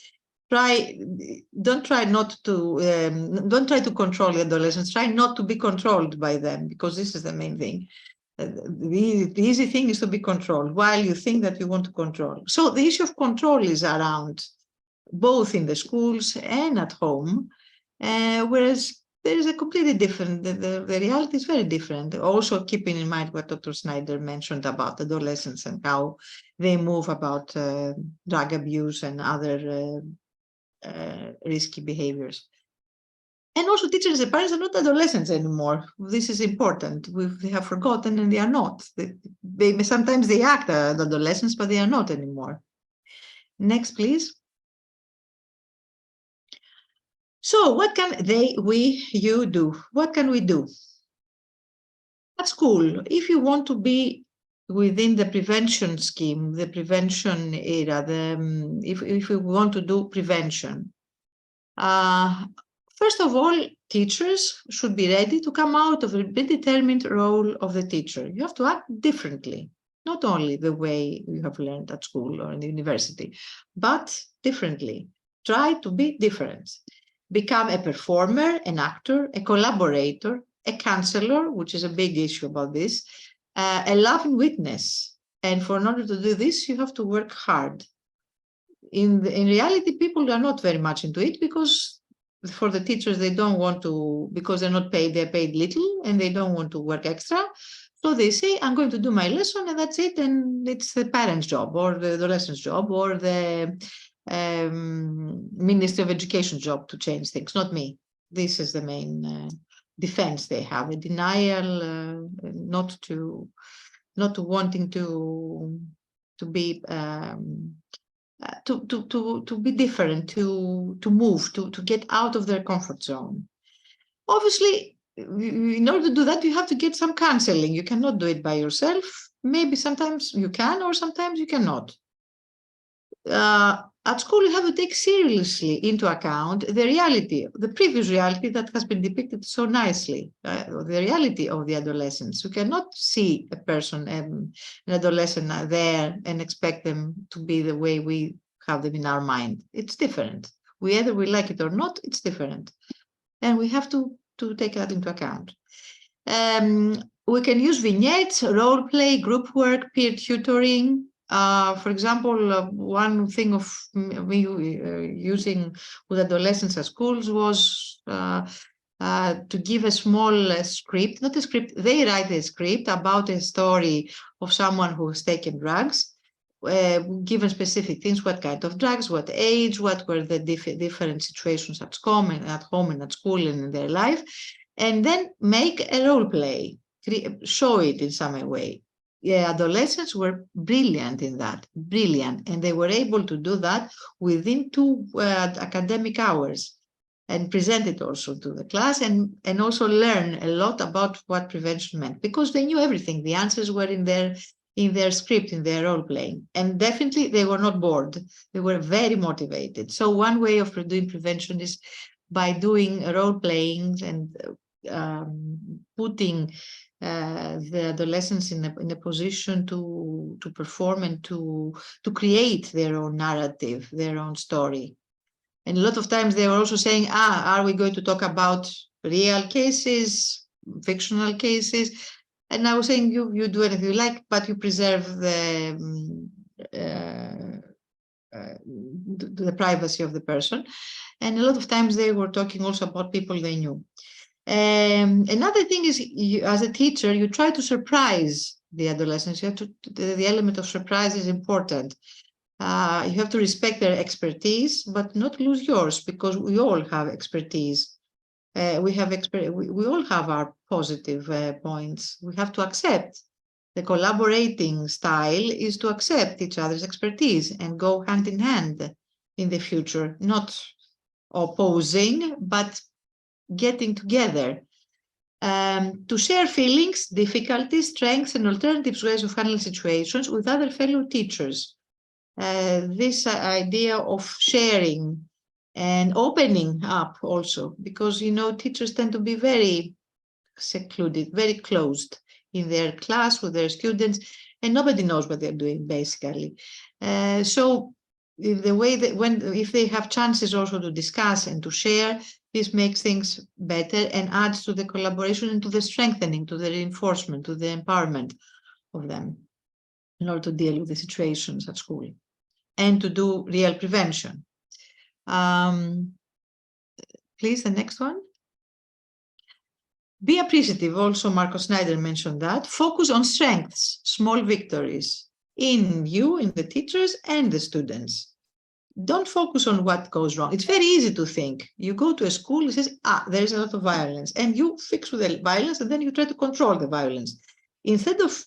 don't try to control the adolescents, try not to be controlled by them, because this is the main thing. The easy thing is to be controlled while you think that you want to control. So the issue of control is around both in the schools and at home, whereas there is a completely different, the reality is very different. Also keeping in mind what Dr. Schneider mentioned about adolescents and how they move about drug abuse and other risky behaviors. And also teachers and parents are not adolescents anymore. This is important. They have forgotten and they are not. Sometimes they act as adolescents, but they are not anymore. Next, please. So what can you do? What can we do? At school, if you want to be within the prevention scheme, the prevention era, if we want to do prevention, first of all, teachers should be ready to come out of a predetermined role of the teacher. You have to act differently, not only the way you have learned at school or in the university, but differently. Try to be different. Become a performer, an actor, a collaborator, a counselor, which is a big issue about this, a loving witness. And in order to do this, you have to work hard. In reality, people are not very much into it because for the teachers, they don't want to, because they're not paid, they're paid little and they don't want to work extra. So they say, I'm going to do my lesson and that's it. And it's the parent's job or the adolescent's job or the Ministry of Education job to change things, not me. This is the main defense they have, a denial, not wanting to be to be different, to move, to get out of their comfort zone. Obviously, in order to do that, you have to get some counseling. You cannot do it by yourself. Maybe sometimes you can, or sometimes you cannot. at school, you have to take seriously into account the reality, the previous reality that has been depicted so nicely, the reality of the adolescents. You cannot see a person, an adolescent there and expect them to be the way we have them in our mind. It's different. Whether we like it or not, it's different. And we have to take that into account. We can use vignettes, role play, group work, peer tutoring. For example, one thing of me using with adolescents at schools was to give a small script, not a script, they write a script about a story of someone who has taken drugs, given specific things, what kind of drugs, what age, what were the different situations at home and at school and in their life, and then make a role play, show it in some way. Yeah, adolescents were brilliant in that, brilliant, and they were able to do that within 2 academic hours and present it also to the class and also learn a lot about what prevention meant, because they knew everything. The answers were in their script, in their role playing, and definitely they were not bored. They were very motivated. So one way of doing prevention is by doing role playing and putting the adolescents in a position to perform and to create their own narrative, their own story. And a lot of times they were also saying, are we going to talk about real cases, fictional cases? And I was saying, you do anything you like, but you preserve the privacy of the person. And a lot of times they were talking also about people they knew. Another thing is, as a teacher, you try to surprise the adolescents. You have to, the element of surprise is important. You have to respect their expertise, but not lose yours, because we all have expertise. We all have our positive points. We have to accept. The collaborating style is to accept each other's expertise and go hand in hand in the future, not opposing, but getting together to share feelings, difficulties, strengths, and alternative ways of handling situations with other fellow teachers. This idea of sharing and opening up also, because, you know, teachers tend to be very secluded, very closed in their class with their students, and nobody knows what they're doing, basically. So in the way that if they have chances also to discuss and to share, this makes things better and adds to the collaboration and to the strengthening, to the reinforcement, to the empowerment of them in order to deal with the situations at school and to do real prevention. Please, the next one. Be appreciative. Also, Schneider mentioned that. Focus on strengths, small victories in you, in the teachers and the students. Don't focus on what goes wrong. It's very easy to think. You go to a school, it says, there is a lot of violence, and you fix with the violence, and then you try to control the violence. Instead of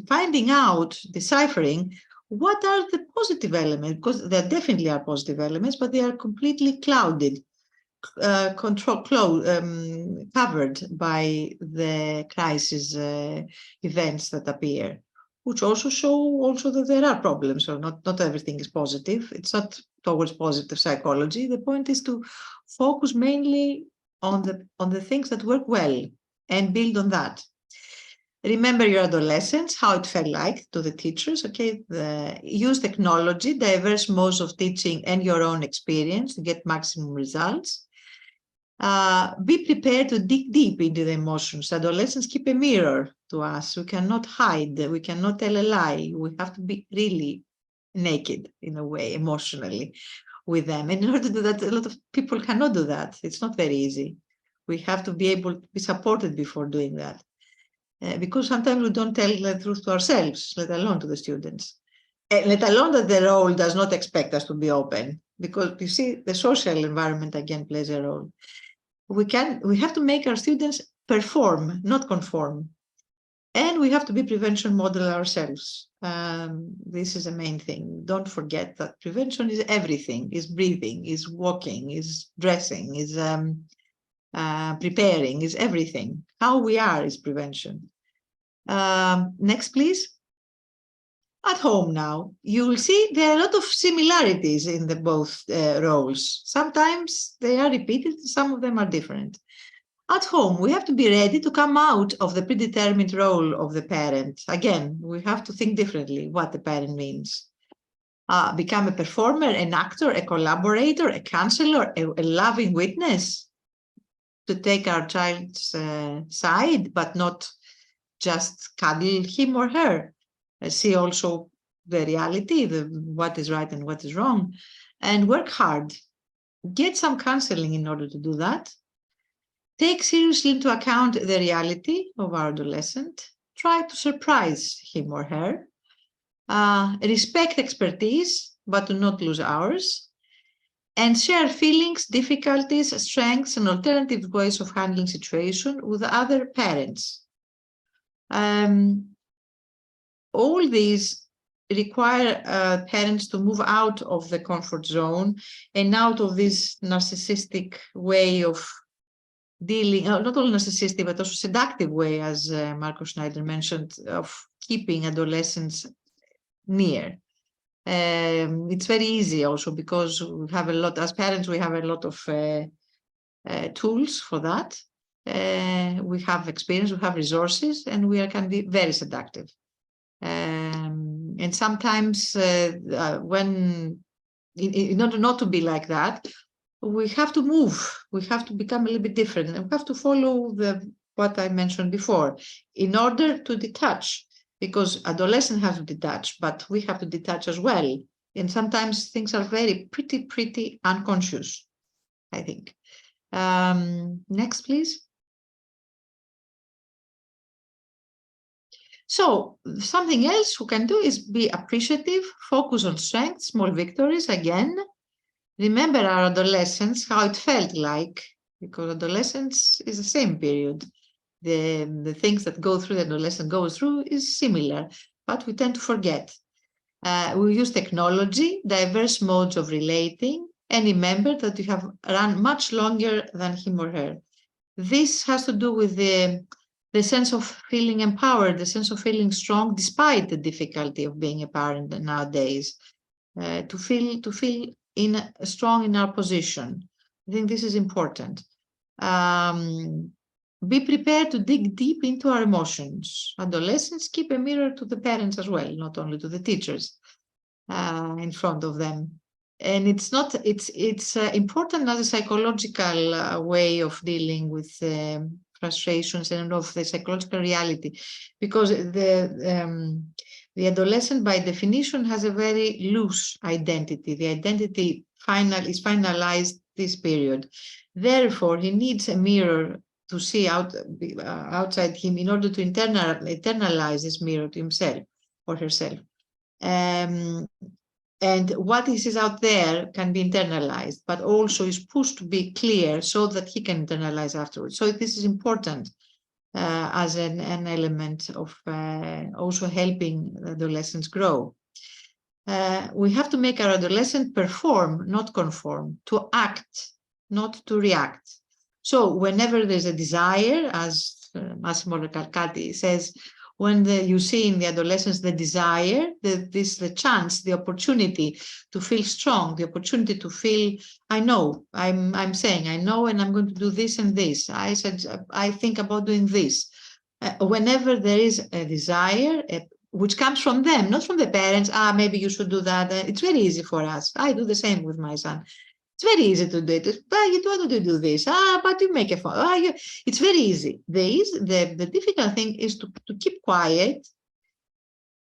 finding out, deciphering, what are the positive elements? Because there definitely are positive elements, but they are completely clouded, covered by the crisis events that appear, which also show that there are problems. So not everything is positive. It's not towards positive psychology. The point is to focus mainly on the things that work well and build on that. Remember your adolescence, how it felt like to the teachers. Okay, use technology, diverse modes of teaching, and your own experience to get maximum results. Be prepared to dig deep into the emotions. Adolescents keep a mirror to us. We cannot hide. We cannot tell a lie. We have to be really naked in a way, emotionally, with them. And in order to do that, a lot of people cannot do that. It's not very easy. We have to be able to be supported before doing that. Because sometimes we don't tell the truth to ourselves, let alone to the students. Let alone that the role does not expect us to be open. Because you see, the social environment again plays a role. We have to make our students perform, not conform. And we have to be prevention model ourselves. This is the main thing. Don't forget that prevention is everything, is breathing, is walking, is dressing, is preparing, is everything. How we are is prevention. Next, please. At home now, you will see there are a lot of similarities in the both roles. Sometimes they are repeated, some of them are different. At home, we have to be ready to come out of the predetermined role of the parent. Again, we have to think differently what the parent means. Become a performer, an actor, a collaborator, a counselor, a loving witness to take our child's side, but not just cuddle him or her. See also the reality, what is right and what is wrong, and work hard. Get some counseling in order to do that. Take seriously into account the reality of our adolescent. Try to surprise him or her. Respect expertise, but do not lose ours. And share feelings, difficulties, strengths, and alternative ways of handling situation with other parents. All these require parents to move out of the comfort zone and out of this narcissistic way of dealing, not only narcissistic, but also seductive way, as Schneider mentioned, of keeping adolescents near. It's very easy also because we have a lot, as parents, we have a lot of tools for that. We have experience, we have resources, and we can be very seductive. And sometimes when, in order not to be like that, we have to move, we have to become a little bit different, and we have to follow what I mentioned before in order to detach, because adolescents have to detach, but we have to detach as well. And sometimes things are pretty unconscious, I think. Next, please. So something else we can do is be appreciative, focus on strengths, small victories again. Remember our adolescence, how it felt like, because adolescence is the same period. The things that go through the adolescent goes through is similar, but we tend to forget. We use technology, diverse modes of relating, and remember that you have run much longer than him or her. This has to do with the sense of feeling empowered, the sense of feeling strong, despite the difficulty of being a parent nowadays, to feel strong in our position. I think this is important. Be prepared to dig deep into our emotions. Adolescents keep a mirror to the parents as well, not only to the teachers in front of them. And it's important as a psychological way of dealing with frustrations and of the psychological reality, because the adolescent by definition has a very loose identity. The identity is finalized this period. Therefore, he needs a mirror to see outside him in order to internalize this mirror to himself or herself. And what is out there can be internalized, but also is pushed to be clear so that he can internalize afterwards. So this is important as an element of also helping adolescents grow. We have to make our adolescent perform, not conform, to act, not to react. So whenever there's a desire, as Massimo Recalcati says, when you see in the adolescence the desire, the chance, the opportunity to feel strong, the opportunity to feel, I know, I'm saying, I know, and I'm going to do this and this. I think about doing this. Whenever there is a desire, which comes from them, not from the parents, maybe you should do that. It's very easy for us. I do the same with my son. It's very easy to do it. You don't want to do this. But you make a phone. It's very easy. The difficult thing is to keep quiet.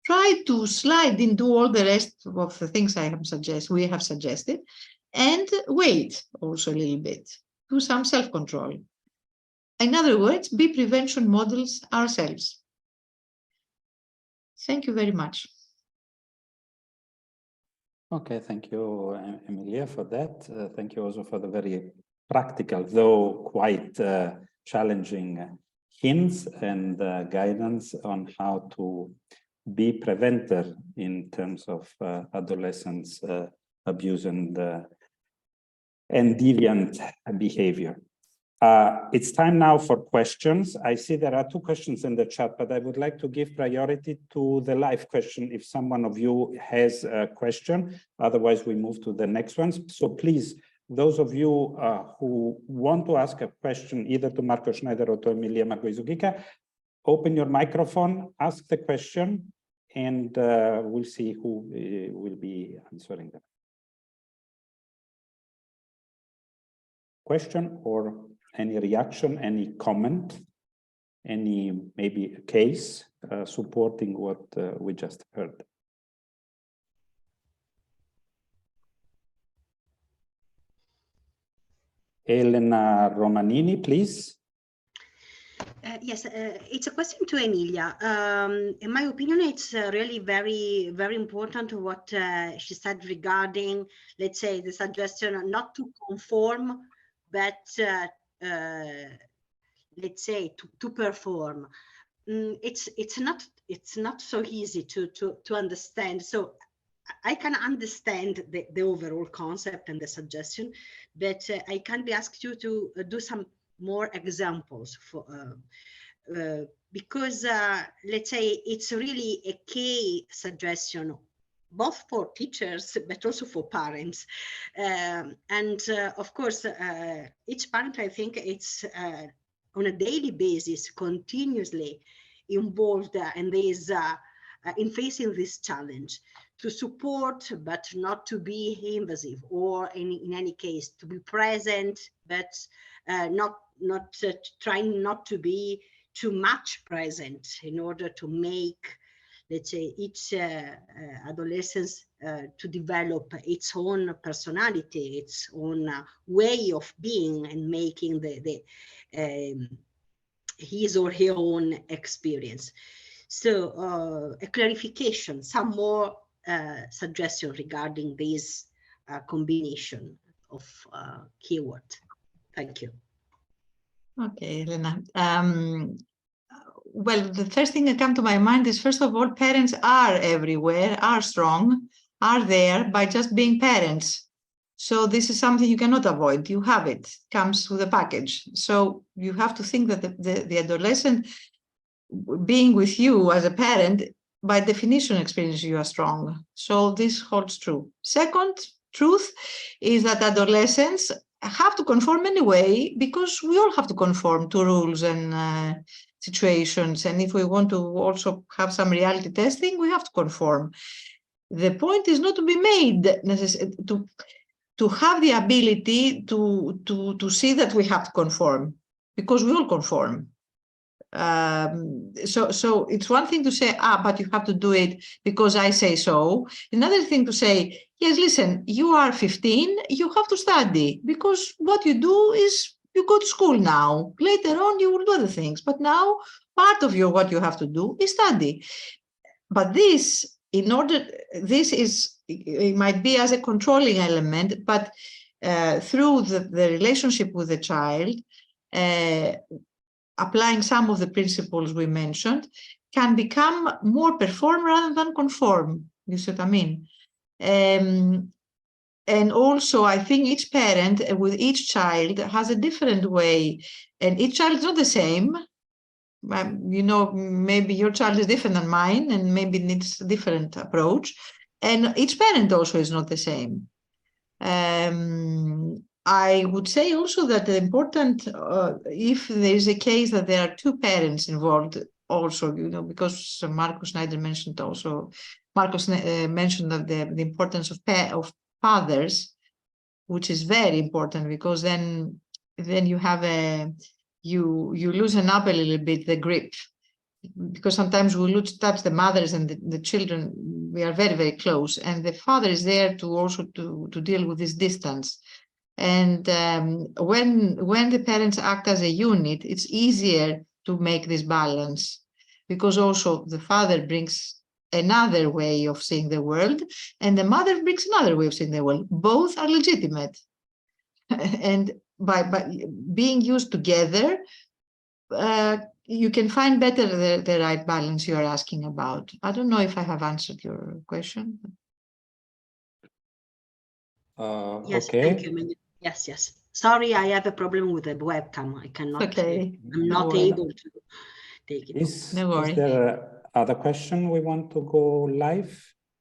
Try to slide into all the rest of the things we have suggested, and wait also a little bit. Do some self-control. In other words, be prevention models ourselves. Thank you very much. Okay, thank you, Aimilia, for that. Thank you also for the very practical, though quite challenging hints and guidance on how to be preventer in terms of adolescents abuse and deviant behavior. It's time now for questions. I see there are 2 questions in the chat, but I would like to give priority to the live question if someone of you has a question. Otherwise, we move to the next ones. So please, those of you who want to ask a question either to Marco Schneider or to Aimilia Markouizou Gkika, open your microphone, ask the question, and we'll see who will be answering them. Question or any reaction, any comment, any maybe a case supporting what we just heard? Elena Romanini, please. Yes, it's a question to Aimilia. In my opinion, it's really very, very important what she said regarding, let's say, the suggestion not to conform, but let's say to perform. It's not so easy to understand. So I can understand the overall concept and the suggestion, but I can be asked you to do some more examples for because let's say it's really a key suggestion both for teachers but also for parents, and of course each parent, I think it's on a daily basis continuously involved in this in facing this challenge, to support but not to be invasive, or in any case to be present but trying not to be too much present, in order to make, let's say, each adolescence to develop its own personality, its own way of being, and making his or her own experience. So a clarification, some more suggestion regarding this combination of keywords. Thank you. Okay, Elena. Well, the first thing that comes to my mind is, first of all, parents are everywhere, are strong, are there by just being parents. So this is something you cannot avoid. You have it, comes with a package. So you have to think that the adolescent being with you as a parent, by definition, experience you are strong. So this holds true. Second truth is that adolescents have to conform anyway, because we all have to conform to rules and situations. And if we want to also have some reality testing, we have to conform. The point is not to be made to have the ability to see that we have to conform, because we all conform. So it's one thing to say, but you have to do it because I say so. Another thing to say, yes, listen, you are 15, you have to study, because what you do is you go to school now. Later on, you will do other things, but now part of what you have to do is study. But this, it might be as a controlling element, but through the relationship with the child, applying some of the principles we mentioned, can become more perform rather than conform. You see what I mean? And also, I think each parent with each child has a different way, and each child is not the same. You know, maybe your child is different than mine, and maybe needs a different approach. And each parent also is not the same. I would say also that the important, if there is a case that there are 2 parents involved, also, you know, because Marco Schneider mentioned also, mentioned that the importance of fathers, which is very important, because then you have you loosen up a little bit the grip, because sometimes we touch the mothers and the children, we are very, very close, and the father is there to also to deal with this distance. And when the parents act as a unit, it's easier to make this balance, because also the father brings another way of seeing the world, and the mother brings another way of seeing the world. Both are legitimate. And by being used together, you can find better the right balance you're asking about. I don't know if I have answered your question. Yes, okay. thank you. Yes. Sorry, I have a problem with the webcam. I cannot. Okay. I'm No not worry. able to take it. Is worry. there other question we want to go live?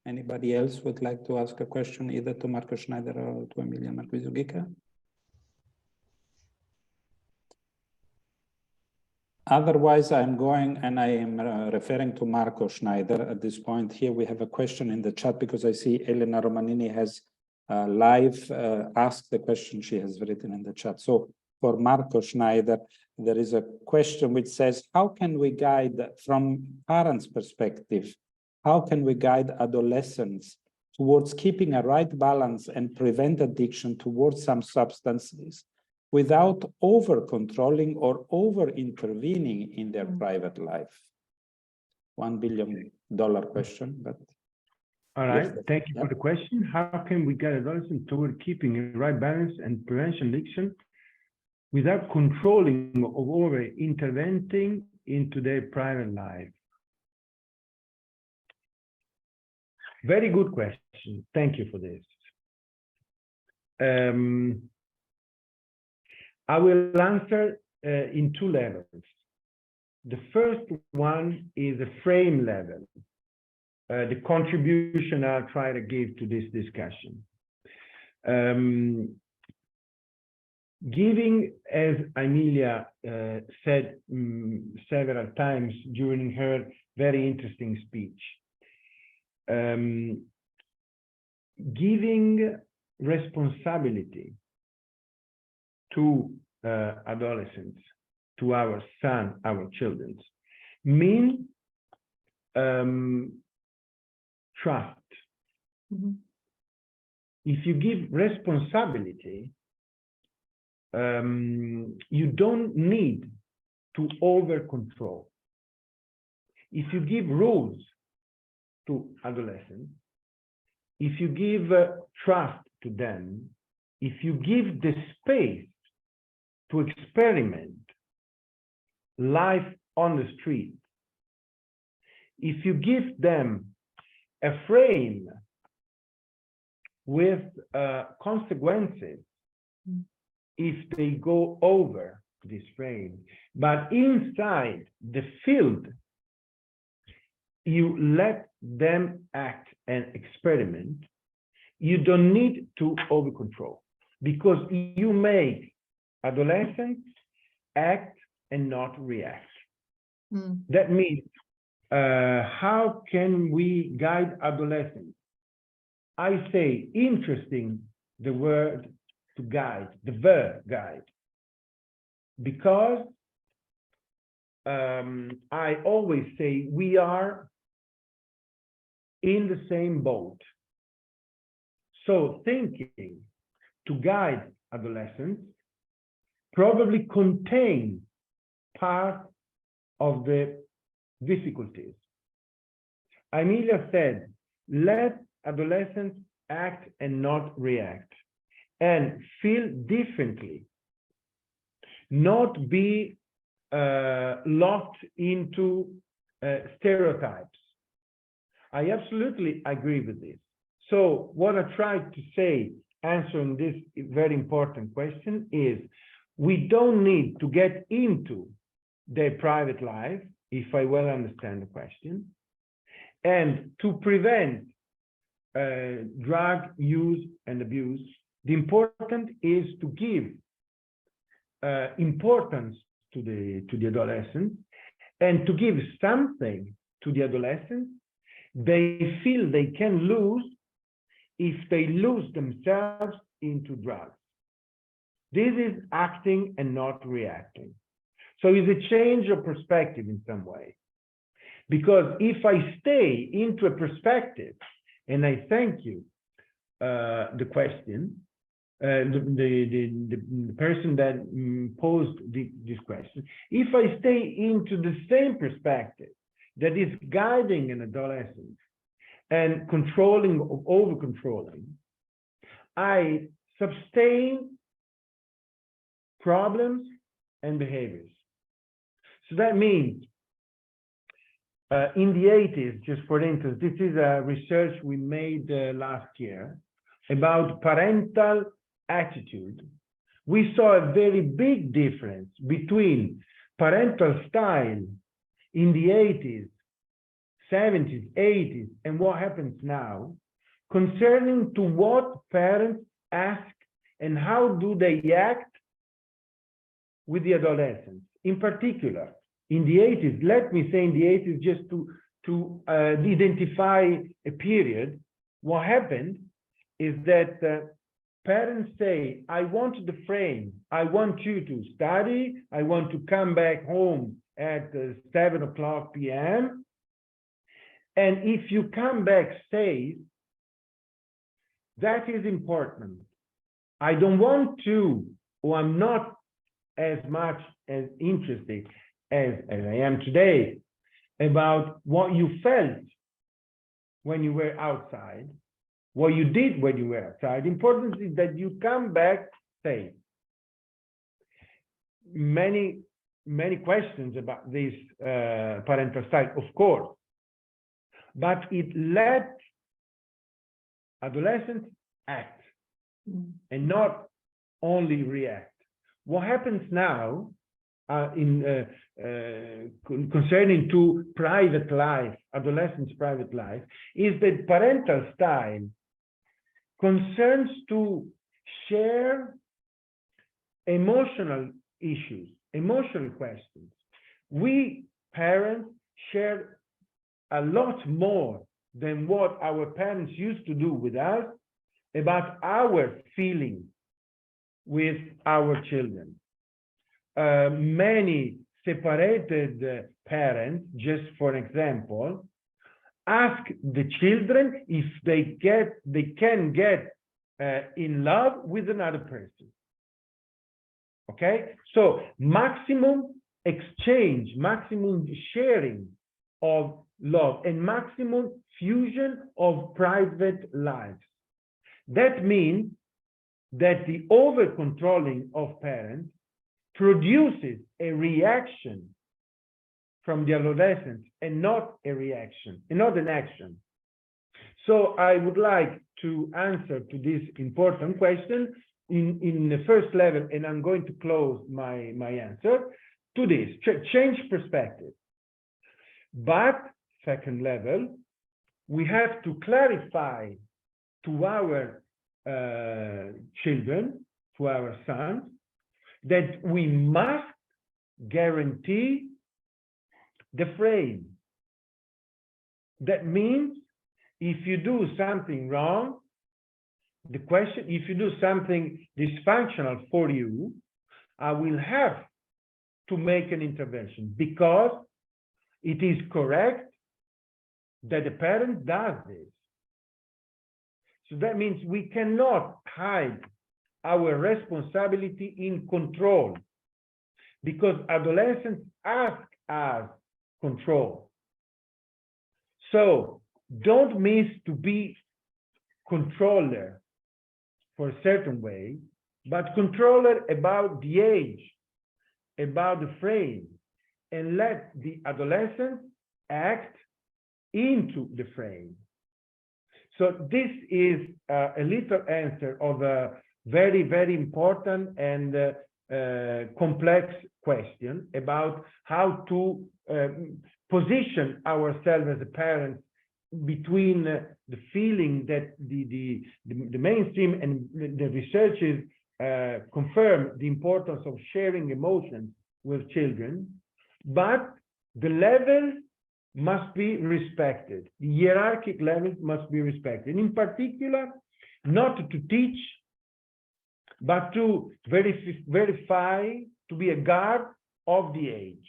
Anybody else would like to ask a question either to Marco Schneider or to Aimilia Markouizou Gkika? Otherwise, I'm going and I am referring to Marco Schneider at this point. Here we have a question in the chat because I see Elena Romanini has live asked the question she has written in the chat. So for Marco Schneider, there is a question which says, how can we guide from parents' perspective? How can we guide adolescents towards keeping a right balance and prevent addiction towards some substances without over-controlling or over-intervening in their private life? $1 billion question, but... All right, yes, thank you for the question. How can we guide adolescents toward keeping a right balance and prevention addiction without controlling or over-intervening into their private life? Very good question. Thank you for this. I will answer in two levels. The first one is a frame level, the contribution I'll try to give to this discussion. Giving, as Aimilia said several times during her very interesting speech, giving responsibility to adolescents, to our son, our children, means trust. Mm-hmm. If you give responsibility, you don't need to over control. If you give rules to adolescents, if you give trust to them, if you give the space to experiment life on the street, if you give them a frame with consequences if they go over this frame, but inside the field, you let them act and experiment, you don't need to over control, because you make adolescents act and not react. That means, how can we guide adolescents? I say, interesting, the word to guide, the verb guide, because I always say we are in the same boat. So thinking to guide adolescents probably contain part of the difficulties. Aimilia said, let adolescents act and not react, and feel differently, not be locked into stereotypes. I absolutely agree with this. So what I tried to say, answering this very important question, is we don't need to get into their private life, if I well understand the question, and to prevent drug use and abuse. The important is to give importance to the adolescent, and to give something to the adolescent they feel they can lose if they lose themselves into drugs. This is acting and not reacting. So it's a change of perspective in some way. Because if I stay into a perspective, and I thank you, the question, the person that posed this question, if I stay into the same perspective that is guiding an adolescent and controlling or over-controlling, I sustain problems and behaviors. So that means in the 80s, just for instance, this is a research we made last year about parental attitude we saw a very big difference between parental style in the 80s, 70s, 80s, and what happens now, concerning to what parents ask and how do they act with the adolescents. In particular, in the 80s, let me say in the 80s, just to identify a period, what happened is that parents say, I want the frame, I want you to study, I want to come back home at 7 o'clock p.m. And if you come back safe, that is important. I don't want to, or I'm not as much as interested as I am today about what you felt when you were outside, what you did when you were outside. Important is that you come back safe. Many questions about this parental style, of course, but it let adolescents act and not only react. What happens now concerning to private life, adolescents' private life, is that parental style concerns to share emotional issues, emotional questions. We parents share a lot more than what our parents used to do with us about our feelings with our children. Many separated parents, just for example, ask the children if they can get in love with another person. Okay, so maximum exchange, maximum sharing of love, and maximum fusion of private lives. That means that the over-controlling of parents produces a reaction from the adolescents and not a reaction, and not an action. So I would like to answer to this important question in the first level, and I'm going to close my answer to this, change perspective. But second level, we have to clarify to our children, to our sons, that we must guarantee the frame. That means if you do something wrong, the question, if you do something dysfunctional for you, I will have to make an intervention because it is correct that the parent does this. So that means we cannot hide our responsibility in control, because adolescents ask us control. So don't miss to be controller for a certain way, but controller about the age, about the frame, and let the adolescent act into the frame. So this is a little answer of a very, very important and complex question about how to position ourselves as a parent between the feeling that the mainstream and the researchers confirm the importance of sharing emotions with children, but the levels must be respected. The hierarchic levels must be respected. In particular, not to teach, but to verify, to be a guard of the age.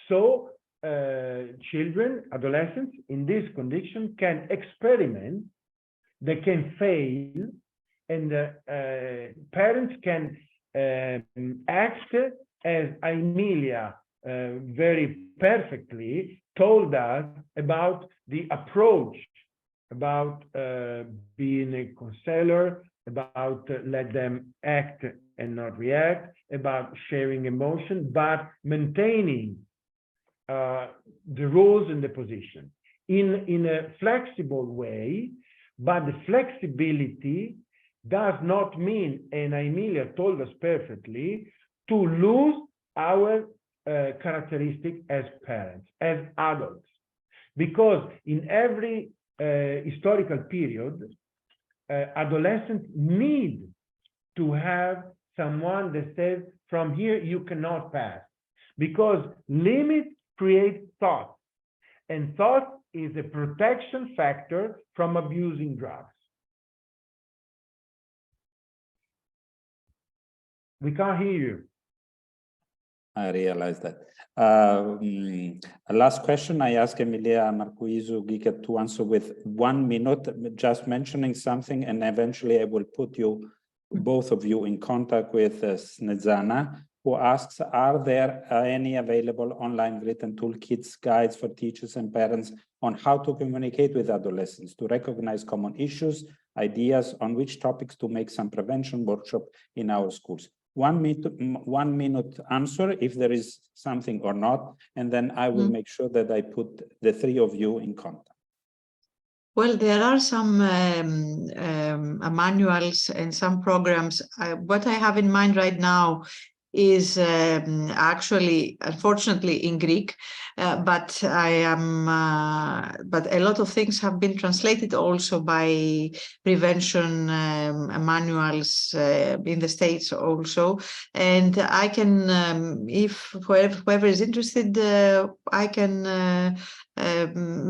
So children, adolescents in this condition can experiment, they can fail, and parents can act as Aimilia very perfectly told us about the approach, about being a counselor, about let them act and not react, about sharing emotion, but maintaining the rules and the position in a flexible way, but the flexibility does not mean, and Aimilia told us perfectly, to lose our characteristic as parents, as adults. Because in every historical period, adolescents need to have someone that says, from here you cannot pass. Because limits create thought. And thought is a protection factor from abusing drugs. We can't hear you. I realize that. Last question, I ask Aimilia, Markouizou, Gkika to answer with 1 minute, just mentioning something, and eventually I will put you, both of you, in contact with Snezana, who asks, are there any available online written toolkits, guides for teachers and parents on how to communicate with adolescents, to recognize common issues, ideas on which topics to make some prevention workshop in our schools? 1 minute answer if there is something or not, and then I will make sure that I put the three of you in contact. Well, there are some manuals and some programs. What I have in mind right now is actually, unfortunately, in Greek, but but a lot of things have been translated also by prevention manuals in the States also, and I can, if whoever is interested, I can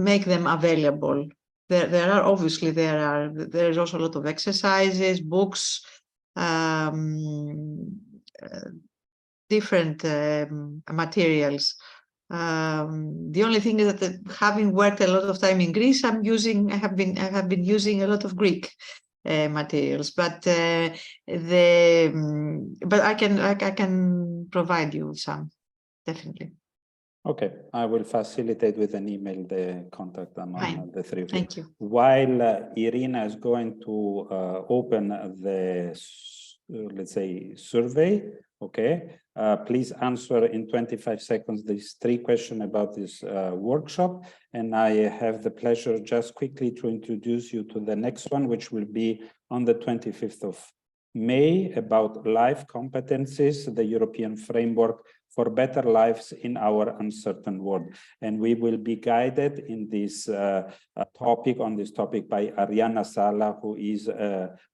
make them available. There are obviously there is also a lot of exercises, books, different materials. The only thing is that having worked a lot of time in Greece, I have been using a lot of Greek materials, but I can provide you some, definitely. Okay, I will facilitate with an email the contact among the three of you. Thank you. While Irina is going to open the, let's say, survey, okay, please answer in 25 seconds these 3 questions about this workshop. And I have the pleasure just quickly to introduce you to the next one, which will be on the 25th of May, about life competencies, the European framework for better lives in our uncertain world. And we will be guided in this topic by Arianna Sala, who is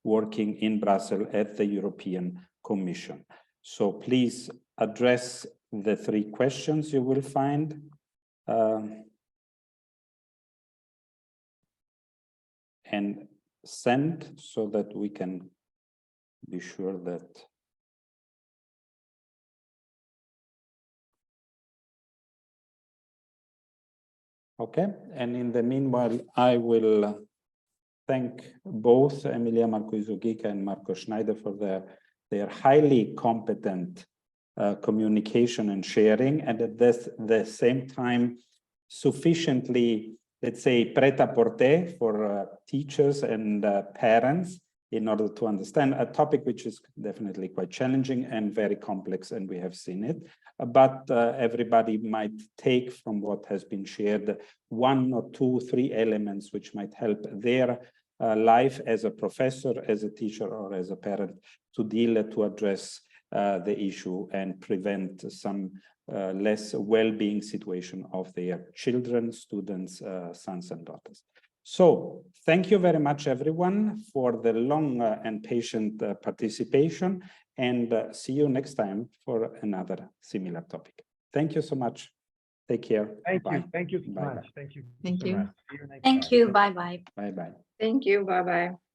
working in Brussels at the European Commission. So please address the 3 questions you will find. And send so that we can be sure that okay, and in the meanwhile, I will thank both Aimilia, Markouizou, Gkika, and Marco Schneider for their highly competent communication and sharing, and at the same time, sufficiently, let's say, prêt-à-porter for teachers and parents in order to understand a topic which is definitely quite challenging and very complex, and we have seen it. But everybody might take from what has been shared 1 or 2, 3 elements which might help their life as a professor, as a teacher, or as a parent to address the issue and prevent some less well-being situation of their children, students, sons and daughters. So thank you very much, everyone, for the long and patient participation, and see you next time for another similar topic. Thank you so much. Take care. Thank Bye. you. Thank you so Bye. much. Thank you. Thank so you. much. See you next Thank time. you. Bye-bye. Bye-bye. Thank you. Bye-bye.